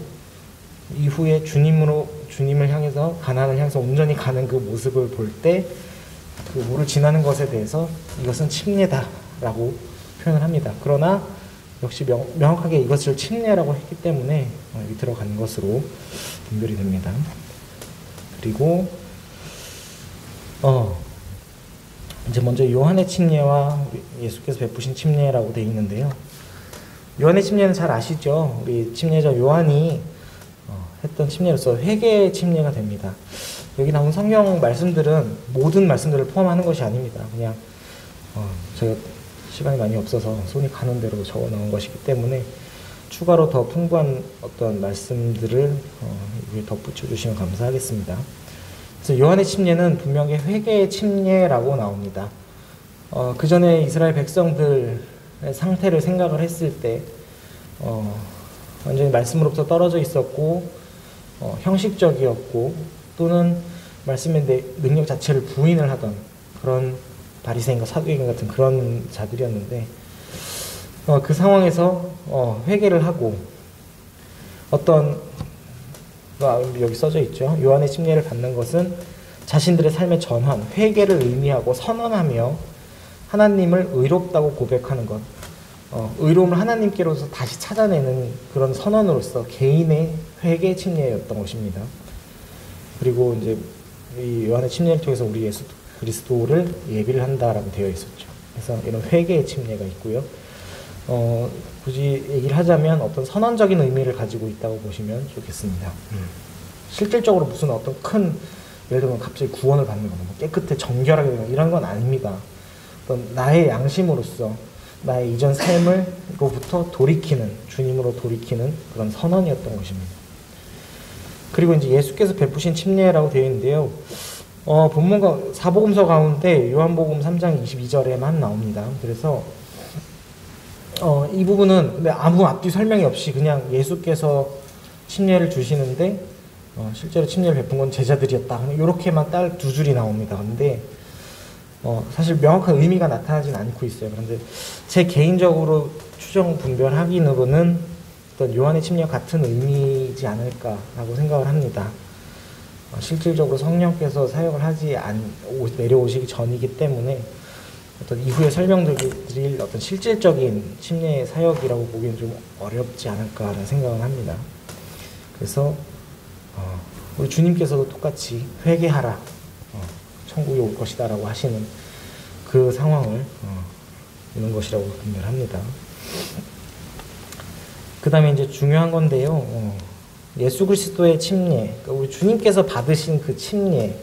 이후에 주님을 향해서 가나안을 향해서 온전히 가는 그 모습을 볼 때 그 물을 지나는 것에 대해서 이것은 침례다라고 표현을 합니다. 그러나 역시 명확하게 이것을 침례라고 했기 때문에 여기 들어가는 것으로 분별이 됩니다. 그리고 이제 먼저 요한의 침례와 예수께서 베푸신 침례라고 되어 있는데요. 요한의 침례는 잘 아시죠? 우리 침례자 요한이 했던 침례로서 회개의 침례가 됩니다. 여기 나온 성경 말씀들은 모든 말씀들을 포함하는 것이 아닙니다. 그냥 제가 시간이 많이 없어서 손이 가는 대로 적어 놓은 것이기 때문에 추가로 더 풍부한 어떤 말씀들을 위에 덧붙여 주시면 감사하겠습니다. 그래서 요한의 침례는 분명히 회개의 침례라고 나옵니다. 그 전에 이스라엘 백성들의 상태를 생각을 했을 때 완전히 말씀으로부터 떨어져 있었고 형식적이었고 또는 말씀의 능력 자체를 부인을 하던 그런 바리새인과 사두개인 같은 그런 자들이었는데 그 상황에서 회개를 하고 어떤 여기 써져 있죠. 요한의 침례를 받는 것은 자신들의 삶의 전환, 회개를 의미하고 선언하며 하나님을 의롭다고 고백하는 것, 의로움을 하나님께로서 다시 찾아내는 그런 선언으로서 개인의 회개 침례였던 것입니다. 그리고 이제 이 요한의 침례를 통해서 우리 예수 그리스도를 예비를 한다라고 되어 있었죠. 그래서 이런 회개의 침례가 있고요. 굳이 얘기를 하자면 어떤 선언적인 의미를 가지고 있다고 보시면 좋겠습니다. 실질적으로 무슨 어떤 큰 예를 들면 갑자기 구원을 받는 거, 뭐 깨끗해 정결하게 되는 이런 건 아닙니다. 어떤 나의 양심으로서 나의 이전 삶을로부터 돌이키는 주님으로 돌이키는 그런 선언이었던 것입니다. 그리고 이제 예수께서 베푸신 침례라고 되어 있는데요. 본문과 사복음서 가운데 요한복음 3장 22절에만 나옵니다. 그래서 이 부분은 아무 앞뒤 설명이 없이 그냥 예수께서 침례를 주시는데 실제로 침례를 베푼 건 제자들이었다. 이렇게만 딱 두 줄이 나옵니다. 근데 사실 명확한 의미가 나타나진 않고 있어요. 그런데 제 개인적으로 추정 분별하기로는 어떤 요한의 침례와 같은 의미이지 않을까라고 생각을 합니다. 실질적으로 성령께서 사역을 내려오시기 전이기 때문에 어떤 이후에 설명드릴 어떤 실질적인 침례의 사역이라고 보기엔 좀 어렵지 않을까라는 생각을 합니다. 그래서 우리 주님께서도 똑같이 회개하라, 천국에 올 것이다라고 하시는 그 상황을 이런 것이라고 분별합니다. 그 다음에 이제 중요한 건데요. 예수 그리스도의 침례, 그러니까 우리 주님께서 받으신 그 침례,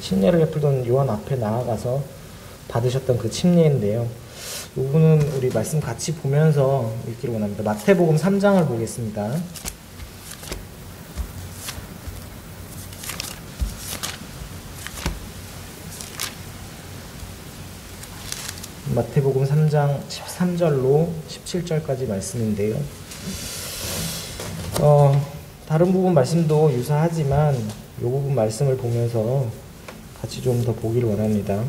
침례를 베풀던 요한 앞에 나아가서 받으셨던 그 침례인데요. 이 부분은 우리 말씀 같이 보면서 읽기를 원합니다. 마태복음 3장을 보겠습니다. 마태복음 3장 13절로 17절까지 말씀인데요. 다른 부분 말씀도 유사하지만 이 부분 말씀을 보면서 같이 좀 더 보기를 원합니다.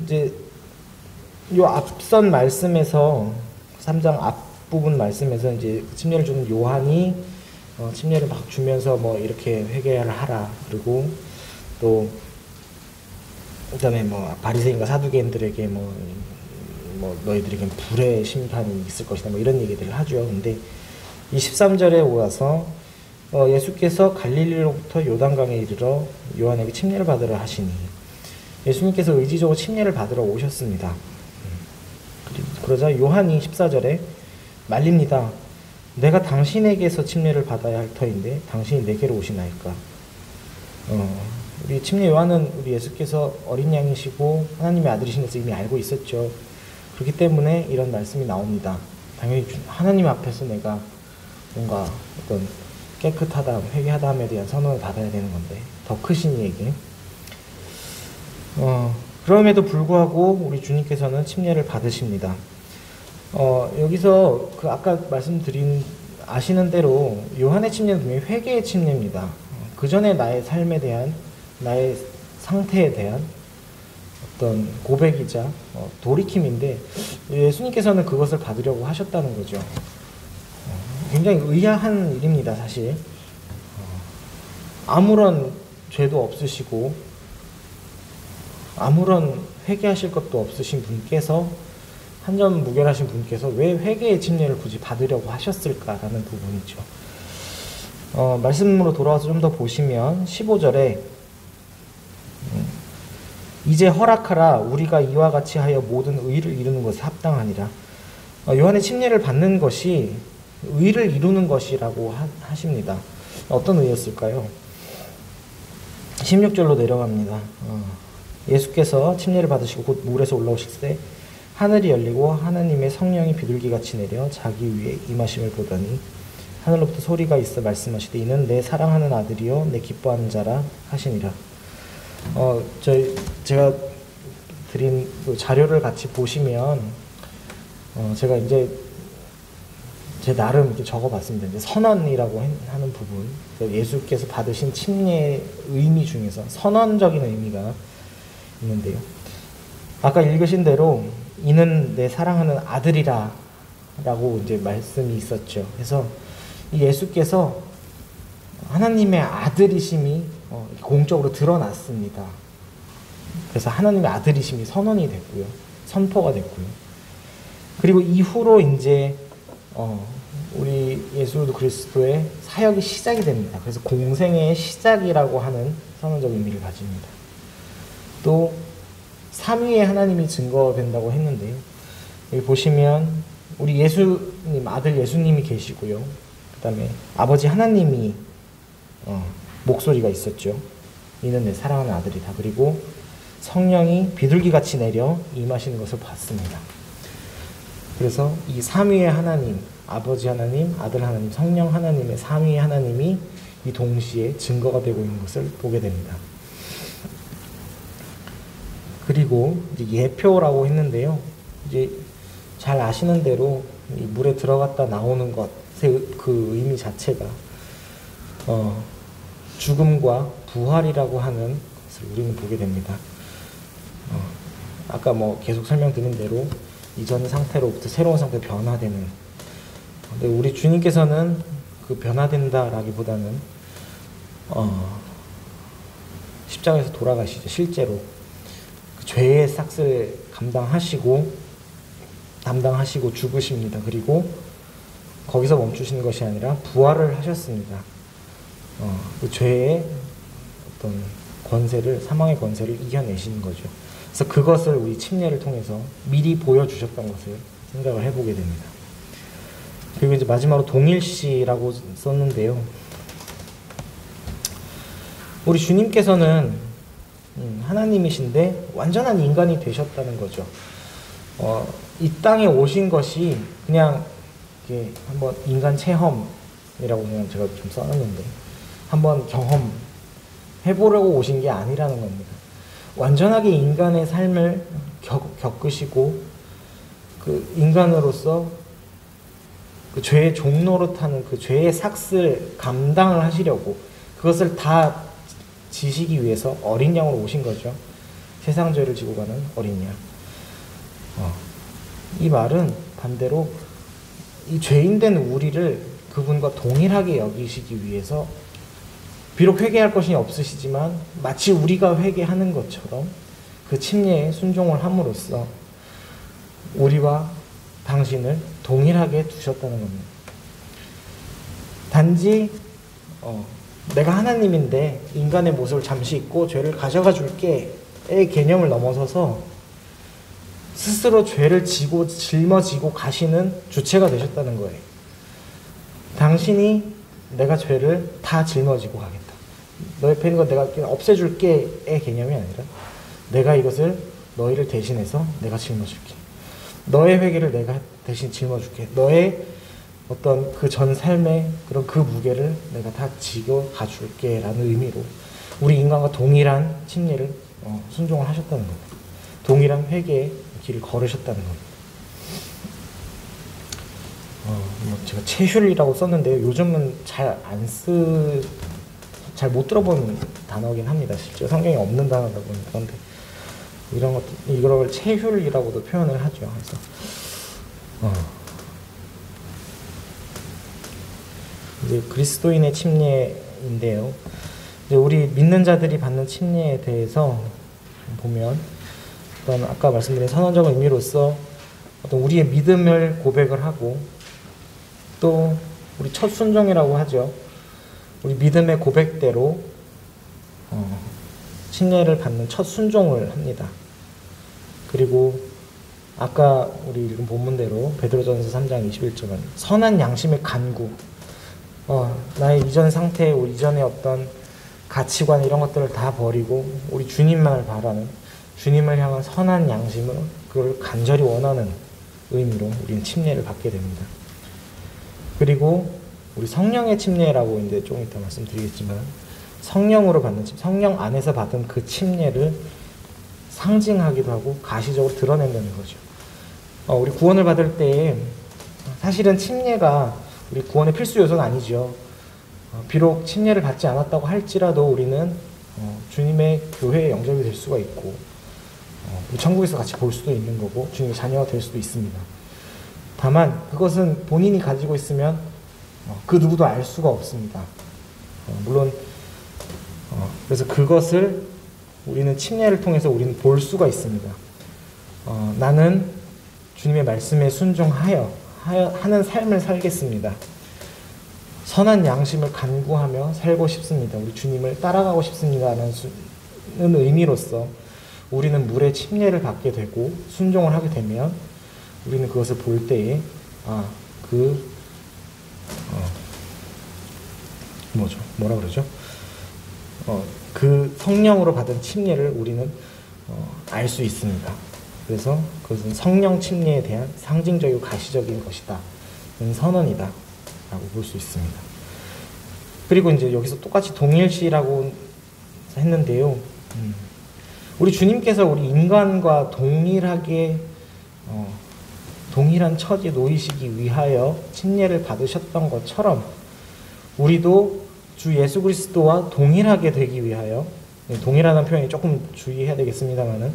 이제 요 앞선 말씀에서 3장 앞부분 말씀에서 이제 침례를 주는 요한이 침례를 막 주면서 뭐 이렇게 회개를 하라, 그리고 또 그다음에 뭐 바리새인과 사두개인들에게 뭐 너희들에겐 불의 심판이 있을 것이다, 뭐 이런 얘기들을 하죠. 근데 이 13절에 와서 예수께서 갈릴리로부터 요단강에 이르러 요한에게 침례를 받으라 하시니, 예수님께서 의지적으로 침례를 받으러 오셨습니다. 그러자 요한이 14절에 말립니다. 내가 당신에게서 침례를 받아야 할 터인데 당신이 내게로 오시나이까. 우리 침례 요한은 우리 예수께서 어린 양이시고 하나님의 아들이신 것을 이미 알고 있었죠. 그렇기 때문에 이런 말씀이 나옵니다. 당연히 하나님 앞에서 내가 뭔가 어떤 깨끗하다, 회개하다함에 대한 선언을 받아야 되는 건데, 더 크신 이에게. 그럼에도 불구하고 우리 주님께서는 침례를 받으십니다. 여기서 그 아까 말씀드린 아시는 대로 요한의 침례는 분명히 회개의 침례입니다. 그 전에 나의 삶에 대한, 나의 상태에 대한 어떤 고백이자 돌이킴인데, 예수님께서는 그것을 받으려고 하셨다는 거죠. 굉장히 의아한 일입니다, 사실. 아무런 죄도 없으시고 아무런 회개하실 것도 없으신 분께서, 한점 무결하신 분께서 왜 회개의 침례를 굳이 받으려고 하셨을까라는 부분이죠. 말씀으로 돌아와서 좀 더 보시면 15절에 이제 허락하라, 우리가 이와 같이 하여 모든 의를 이루는 것에 합당하니라. 요한의 침례를 받는 것이 의를 이루는 것이라고 하십니다. 어떤 의였을까요? 16절로 내려갑니다. 예수께서 침례를 받으시고 곧 물에서 올라오실 때 하늘이 열리고 하나님의 성령이 비둘기같이 내려 자기 위에 임하심을 보더니 하늘로부터 소리가 있어 말씀하시되 이는 내 사랑하는 아들이요 내 기뻐하는 자라 하시니라. 제가 드린 그 자료를 같이 보시면 제가 이제 제 나름 이렇게 적어봤습니다. 이제 선언이라고 하는 부분, 예수께서 받으신 침례의 의미 중에서 선언적인 의미가 있는데요. 아까 읽으신 대로 이는 내 사랑하는 아들이라 라고 이제 말씀이 있었죠. 그래서 이 예수께서 하나님의 아들이심이 공적으로 드러났습니다. 그래서 하나님의 아들이심이 선언이 됐고요. 선포가 됐고요. 그리고 이후로 이제 우리 예수 그리스도의 사역이 시작이 됩니다. 그래서 공생의 시작이라고 하는 선언적 의미를 가집니다. 또 삼위의 하나님이 증거된다고 했는데요. 여기 보시면 우리 예수님, 아들 예수님이 계시고요. 그 다음에 아버지 하나님이 목소리가 있었죠. 이는 내 사랑하는 아들이다. 그리고 성령이 비둘기같이 내려 임하시는 것을 봤습니다. 그래서 이 삼위의 하나님, 아버지 하나님, 아들 하나님, 성령 하나님의 삼위의 하나님이 이 동시에 증거가 되고 있는 것을 보게 됩니다. 그리고 이제 예표라고 했는데요. 이제 잘 아시는 대로 이 물에 들어갔다 나오는 것의 그 의미 자체가 죽음과 부활이라고 하는 것을 우리는 보게 됩니다. 아까 뭐 계속 설명드린 대로 이전 상태로부터 새로운 상태로 변화되는. 근데 우리 주님께서는 그 변화된다라기보다는 십자가에서 돌아가시죠. 실제로 그 죄의 삭을 담당하시고 죽으십니다. 그리고 거기서 멈추시는 것이 아니라 부활을 하셨습니다. 그 죄의 어떤 권세를, 사망의 권세를 이겨내시는 거죠. 그래서 그것을 우리 침례를 통해서 미리 보여주셨던 것을 생각을 해보게 됩니다. 그리고 이제 마지막으로 동일시라고 썼는데요. 우리 주님께서는 하나님이신데 완전한 인간이 되셨다는 거죠. 이 땅에 오신 것이 그냥 이게 한번 인간 체험이라고 그냥 제가 좀 써놨는데 한번 경험해보려고 오신 게 아니라는 겁니다. 완전하게 인간의 삶을 겪으시고 그 인간으로서 그 죄의 종로로 타는 그 죄의 삭슬 감당을 하시려고 그것을 다 지시기 위해서 어린 양으로 오신 거죠. 세상 죄를 지고 가는 어린 양. 이 말은 반대로 이 죄인된 우리를 그분과 동일하게 여기시기 위해서 비록 회개할 것이 없으시지만 마치 우리가 회개하는 것처럼 그 침례에 순종을 함으로써 우리와 당신을 동일하게 두셨다는 겁니다. 단지 내가 하나님인데 인간의 모습을 잠시 잊고 죄를 가져가 줄게의 개념을 넘어서서 스스로 죄를 짊어지고 가시는 주체가 되셨다는 거예요. 당신이 내가 죄를 다 짊어지고 가겠다. 너 옆에 있는 거 내가 그냥 없애줄게의 개념이 아니라 내가 이것을 너희를 대신해서 내가 짊어줄게. 너의 회개를 내가 대신 짊어줄게. 너의 어떤 그 전 삶의 그런 그 무게를 내가 다 지고 가줄게 라는 의미로 우리 인간과 동일한 침례를 순종을 하셨다는 겁니다. 동일한 회개의 길을 걸으셨다는 겁니다. 제가 체휼이라고 썼는데요. 요즘은 잘 못 들어본 단어긴 합니다. 실제 성경에 없는 단어다 보니까. 그런데 이걸 체휼이라고도 표현을 하죠. 그래서 이제 그리스도인의 침례인데요. 이제 우리 믿는 자들이 받는 침례에 대해서 보면 어떤 아까 말씀드린 선언적 의미로서 어떤 우리의 믿음을 고백을 하고 또 우리 첫 순종이라고 하죠. 우리 믿음의 고백대로 침례를 받는 첫 순종을 합니다. 그리고 아까 우리 읽은 본문대로 베드로전서 3장 21절은 선한 양심의 간구, 나의 이전 상태, 우리 이전의 어떤 가치관 이런 것들을 다 버리고 우리 주님만을 바라는 주님을 향한 선한 양심을 그걸 간절히 원하는 의미로 우리는 침례를 받게 됩니다. 그리고 우리 성령의 침례라고 이제 조금 이따 말씀드리겠지만 성령으로 받는 성령 안에서 받은 그 침례를 상징하기도 하고 가시적으로 드러낸다는 거죠. 우리 구원을 받을 때 사실은 침례가 우리 구원의 필수 요소는 아니죠. 비록 침례를 받지 않았다고 할지라도 우리는 주님의 교회에 영접이 될 수가 있고 천국에서 같이 볼 수도 있는 거고 주님의 자녀가 될 수도 있습니다. 다만 그것은 본인이 가지고 있으면 그 누구도 알 수가 없습니다. 물론 그래서 그것을 우리는 침례를 통해서 우리는 볼 수가 있습니다. 나는 주님의 말씀에 순종하여 하는 삶을 살겠습니다. 선한 양심을 간구하며 살고 싶습니다. 우리 주님을 따라가고 싶습니다라는 의미로서 우리는 물의 침례를 받게 되고 순종을 하게 되면 우리는 그것을 볼 때에 뭐라 그러죠? 그 성령으로 받은 침례를 우리는 알 수 있습니다. 그래서 그것은 성령 침례에 대한 상징적이고 가시적인 것이다. 선언이다. 라고 볼 수 있습니다. 그리고 이제 여기서 똑같이 동일시라고 했는데요. 우리 주님께서 우리 인간과 동일하게 동일한 처지에 놓이시기 위하여 침례를 받으셨던 것처럼 우리도 주 예수 그리스도와 동일하게 되기 위하여, 동일하다는 표현이 조금 주의해야 되겠습니다만은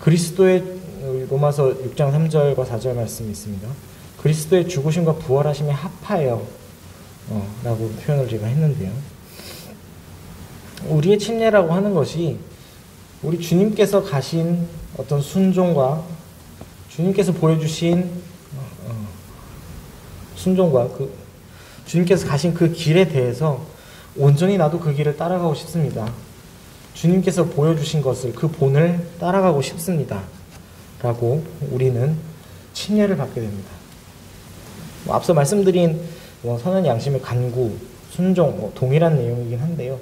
그리스도의 로마서 6장 3절과 4절 말씀이 있습니다. 그리스도의 죽으심과 부활하심에 합하여 라고 표현을 제가 했는데요. 우리의 침례라고 하는 것이 우리 주님께서 가신 어떤 순종과 주님께서 보여주신 순종과 주님께서 가신 그 길에 대해서 온전히 나도 그 길을 따라가고 싶습니다. 주님께서 보여주신 것을 그 본을 따라가고 싶습니다. 라고 우리는 침례를 받게 됩니다. 앞서 말씀드린 선한 양심의 간구, 순종 동일한 내용이긴 한데요.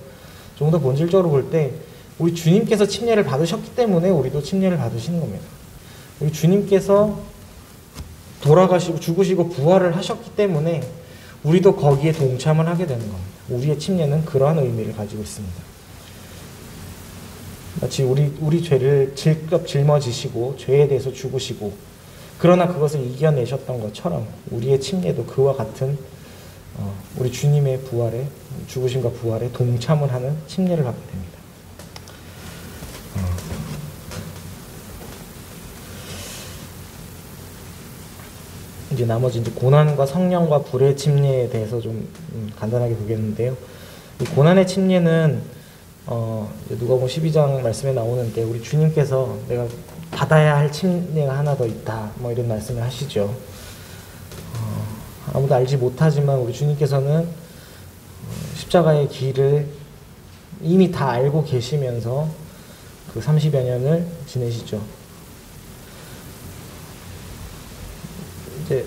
좀 더 본질적으로 볼 때 우리 주님께서 침례를 받으셨기 때문에 우리도 침례를 받으시는 겁니다. 우리 주님께서 돌아가시고 죽으시고 부활을 하셨기 때문에 우리도 거기에 동참을 하게 되는 겁니다. 우리의 침례는 그러한 의미를 가지고 있습니다. 마치 우리 죄를 직접 짊어지시고 죄에 대해서 죽으시고 그러나 그것을 이겨내셨던 것처럼 우리의 침례도 그와 같은 우리 주님의 부활에 죽으심과 부활에 동참을 하는 침례를 받게 됩니다. 이제 나머지 이제 고난과 성령과 불의 침례에 대해서 좀 간단하게 보겠는데요. 이 고난의 침례는 누가복음 12장 말씀에 나오는데 우리 주님께서 내가 받아야 할 침례가 하나 더 있다 뭐 이런 말씀을 하시죠. 아무도 알지 못하지만 우리 주님께서는 십자가의 길을 이미 다 알고 계시면서 그 30여 년을 지내시죠. 이제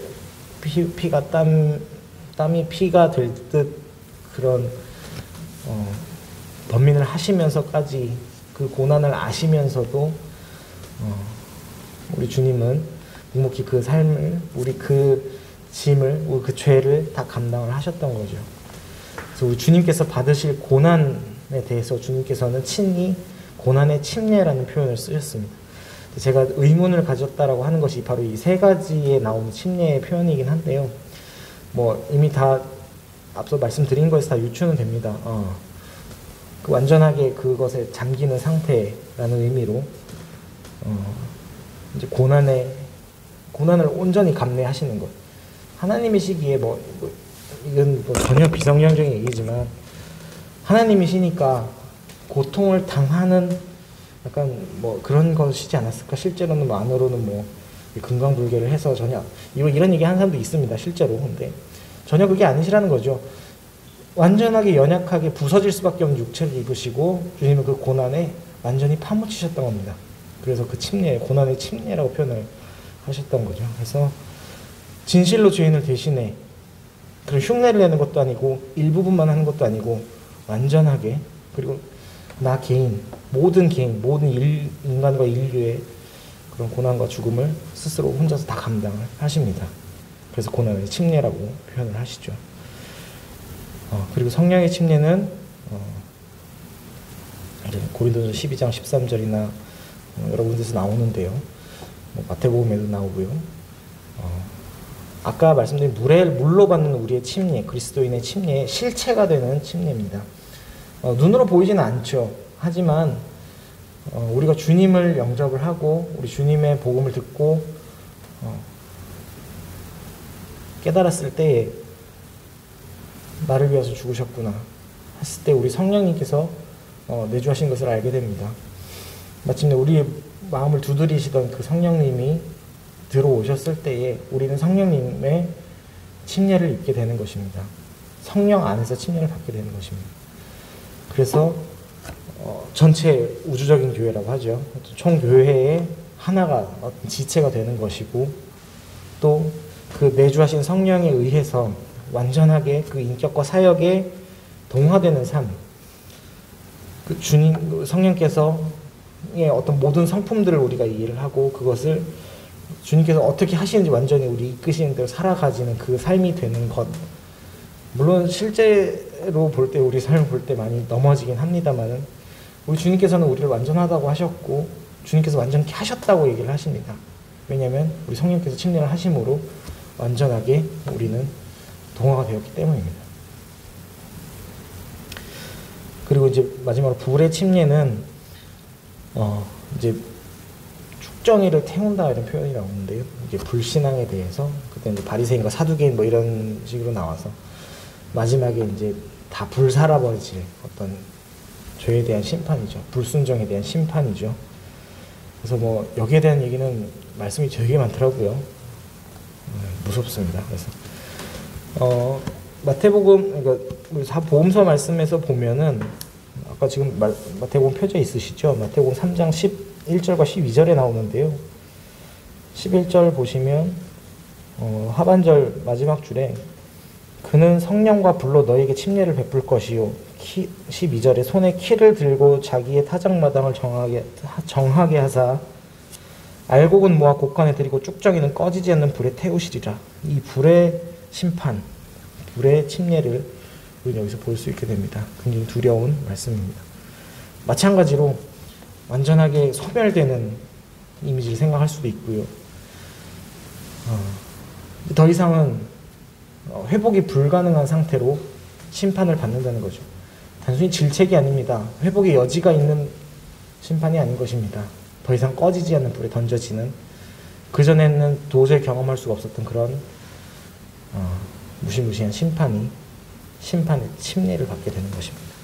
피가 땀이 피가 될 듯 그런 번민을 하시면서까지 그 고난을 아시면서도 우리 주님은 묵묵히 그 삶을 우리 그 짐을 우리 그 죄를 다 감당을 하셨던 거죠. 그래서 우리 주님께서 받으실 고난에 대해서 주님께서는 친히 고난의 침례라는 표현을 쓰셨습니다. 제가 의문을 가졌다라고 하는 것이 바로 이 세 가지에 나오는 침례의 표현이긴 한데요. 뭐 이미 다 앞서 말씀드린 것에서 다 유추는 됩니다. 그 완전하게 그것에 잠기는 상태라는 의미로 이제 고난을 온전히 감내하시는 것. 하나님이시기에 이건 전혀 비성경적인 얘기지만 하나님이시니까 고통을 당하는 약간 그런 것이지 않았을까? 실제로는 안으로는 금강불개를 해서 전혀 이런 얘기 하는 사람도 있습니다. 실제로. 근데 전혀 그게 아니시라는 거죠. 완전하게 연약하게 부서질 수밖에 없는 육체를 입으시고 주님은 그 고난에 완전히 파묻히셨던 겁니다. 그래서 그 침례, 고난의 침례라고 표현을 하셨던 거죠. 그래서 진실로 죄인을 대신해 그런 흉내를 내는 것도 아니고 일부분만 하는 것도 아니고 완전하게 그리고 나 개인, 모든 인간과 인류의 그런 고난과 죽음을 스스로 혼자서 다 감당을 하십니다. 그래서 고난의 침례라고 표현을 하시죠. 그리고 성령의 침례는 고린도전서 12장 13절이나 여러 군데서 나오는데요. 마태복음에도 나오고요. 아까 말씀드린 물로 받는 우리의 침례, 그리스도인의 침례의 실체가 되는 침례입니다. 눈으로 보이지는 않죠. 하지만 우리가 주님을 영접을 하고 우리 주님의 복음을 듣고 깨달았을 때에 나를 위해서 죽으셨구나 했을 때 우리 성령님께서 내주하신 것을 알게 됩니다. 마침내 우리의 마음을 두드리시던 그 성령님이 들어오셨을 때에 우리는 성령님의 침례를 입게 되는 것입니다. 성령 안에서 침례를 받게 되는 것입니다. 그래서 전체 우주적인 교회라고 하죠. 총 교회의 하나가 지체가 되는 것이고 또 그 내주하신 성령에 의해서 완전하게 그 인격과 사역에 동화되는 삶, 그 주님 성령께서의 어떤 모든 성품들을 우리가 이해를 하고 그것을 주님께서 어떻게 하시는지 완전히 우리 이끄시는 대로 살아가지는 그 삶이 되는 것. 물론 실제로 볼 때 우리 삶을 볼 때 많이 넘어지긴 합니다만은 우리 주님께서는 우리를 완전하다고 하셨고 주님께서 완전히 하셨다고 얘기를 하십니다. 왜냐하면 우리 성령께서 침례를 하심으로 완전하게 우리는 동화가 되었기 때문입니다. 그리고 이제 마지막으로 불의 침례는 이제 축정이를 태운다 이런 표현이 나오는데요. 이게 불신앙에 대해서 그때 이제 바리새인과 사두개인 이런 식으로 나와서 마지막에 이제 다 불살아버리질 어떤 죄에 대한 심판이죠. 불순종에 대한 심판이죠. 그래서 여기에 대한 얘기는 말씀이 되게 많더라고요. 무섭습니다. 그래서 마태복음 그러니까 복음서 말씀에서 보면은 아까 지금 마태복음 펴져 있으시죠? 마태복음 3장 11절과 12절에 나오는데요. 11절 보시면 하반절 마지막 줄에 그는 성령과 불로 너에게 침례를 베풀 것이요 12절에 손에 키를 들고 자기의 타작마당을 정하게 하사 알곡은 모아 곡간에 들이고 쭉정이는 꺼지지 않는 불에 태우시리라. 이 불의 심판, 불의 침례를 우리는 여기서 볼 수 있게 됩니다. 굉장히 두려운 말씀입니다. 마찬가지로 완전하게 소멸되는 이미지를 생각할 수도 있고요. 더 이상은 회복이 불가능한 상태로 심판을 받는다는 거죠. 단순히 질책이 아닙니다. 회복의 여지가 있는 심판이 아닌 것입니다. 더 이상 꺼지지 않는 불에 던져지는, 그전에는 도저히 경험할 수가 없었던 그런 무시무시한 심판의 침례를 받게 되는 것입니다.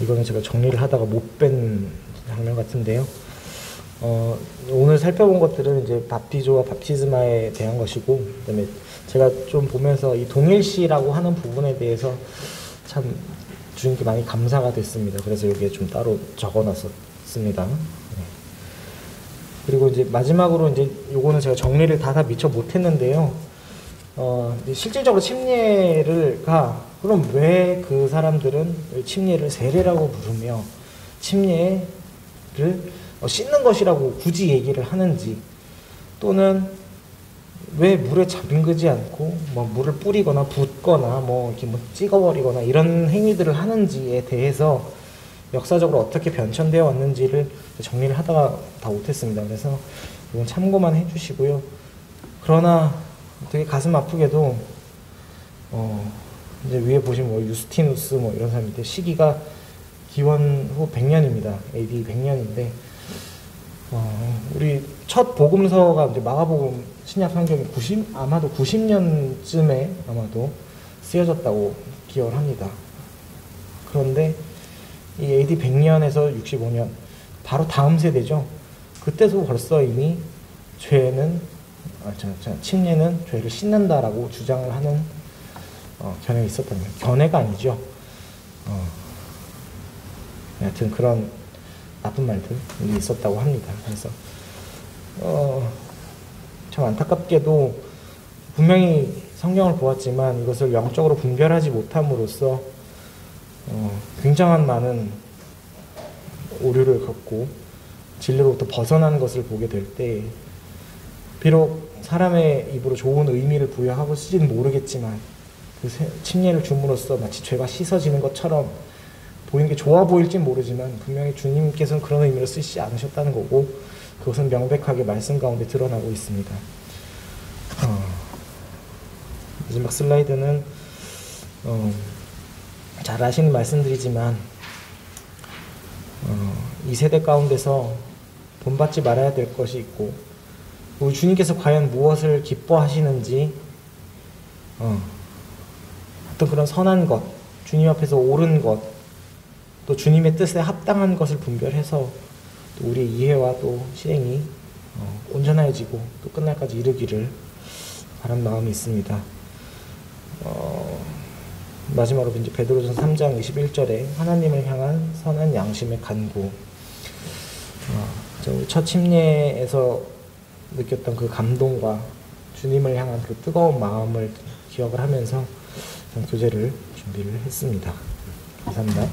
이거는 제가 정리를 하다가 못 뺀 장면 같은데요. 오늘 살펴본 것들은 이제 밥티조와 밥티스마에 대한 것이고, 그다음에 제가 좀 보면서 이 동일시라고 하는 부분에 대해서 참 주님께 많이 감사가 됐습니다. 그래서 여기에 좀 따로 적어놨었습니다. 네. 그리고 이제 마지막으로 이제 요거는 제가 정리를 다 미처 못했는데요. 실질적으로 침례가 그럼 왜 그 사람들은 침례를 세례라고 부르며 침례를 씻는 것이라고 굳이 얘기를 하는지, 또는 왜 물에 잠그지 않고 뭐 물을 뿌리거나 붓거나 뭐 이렇게 뭐 찍어버리거나 이런 행위들을 하는지에 대해서 역사적으로 어떻게 변천되어 왔는지를 정리를 하다가 다 못했습니다. 그래서 이건 참고만 해주시고요. 그러나 되게 가슴 아프게도 이제 위에 보시면 뭐 유스티누스 뭐 이런 사람인데 시기가 기원 후 100년입니다. AD 100년인데 우리 첫 복음서가 이제 마가복음 신약 성경이 아마도 90년쯤에 아마도 쓰여졌다고 기억을 합니다. 그런데 이 AD 100년에서 65년 바로 다음 세대죠. 그때도 벌써 이미 침례는 죄를 씻는다라고 주장을 하는 견해가 있었던 거예요. 견해가 아니죠. 하여튼 그런 나쁜 말들이 있었다고 합니다. 그래서 참 안타깝게도 분명히 성경을 보았지만 이것을 영적으로 분별하지 못함으로써 굉장한 많은 오류를 겪고 진리로부터 벗어나는 것을 보게 될 때, 비록 사람의 입으로 좋은 의미를 부여하고 쓰지는 모르겠지만 그 침례를 줌으로써 마치 죄가 씻어지는 것처럼 보이는 게 좋아 보일진 모르지만 분명히 주님께서는 그런 의미로 쓰시지 않으셨다는 거고, 그것은 명백하게 말씀 가운데 드러나고 있습니다. 마지막 슬라이드는 잘 아시는 말씀들이지만 이 세대 가운데서 본받지 말아야 될 것이 있고, 우리 주님께서 과연 무엇을 기뻐하시는지, 어떤 그런 선한 것, 주님 앞에서 옳은 것, 또 주님의 뜻에 합당한 것을 분별해서 또 우리의 이해와 또 실행이 온전해지고 또 끝날까지 이르기를 바라는 마음이 있습니다. 마지막으로 이제 베드로전서 3장 21절에 하나님을 향한 선한 양심의 간구, 첫 침례에서 느꼈던 그 감동과 주님을 향한 그 뜨거운 마음을 기억을 하면서 교재를 준비를 했습니다. 감사합니다.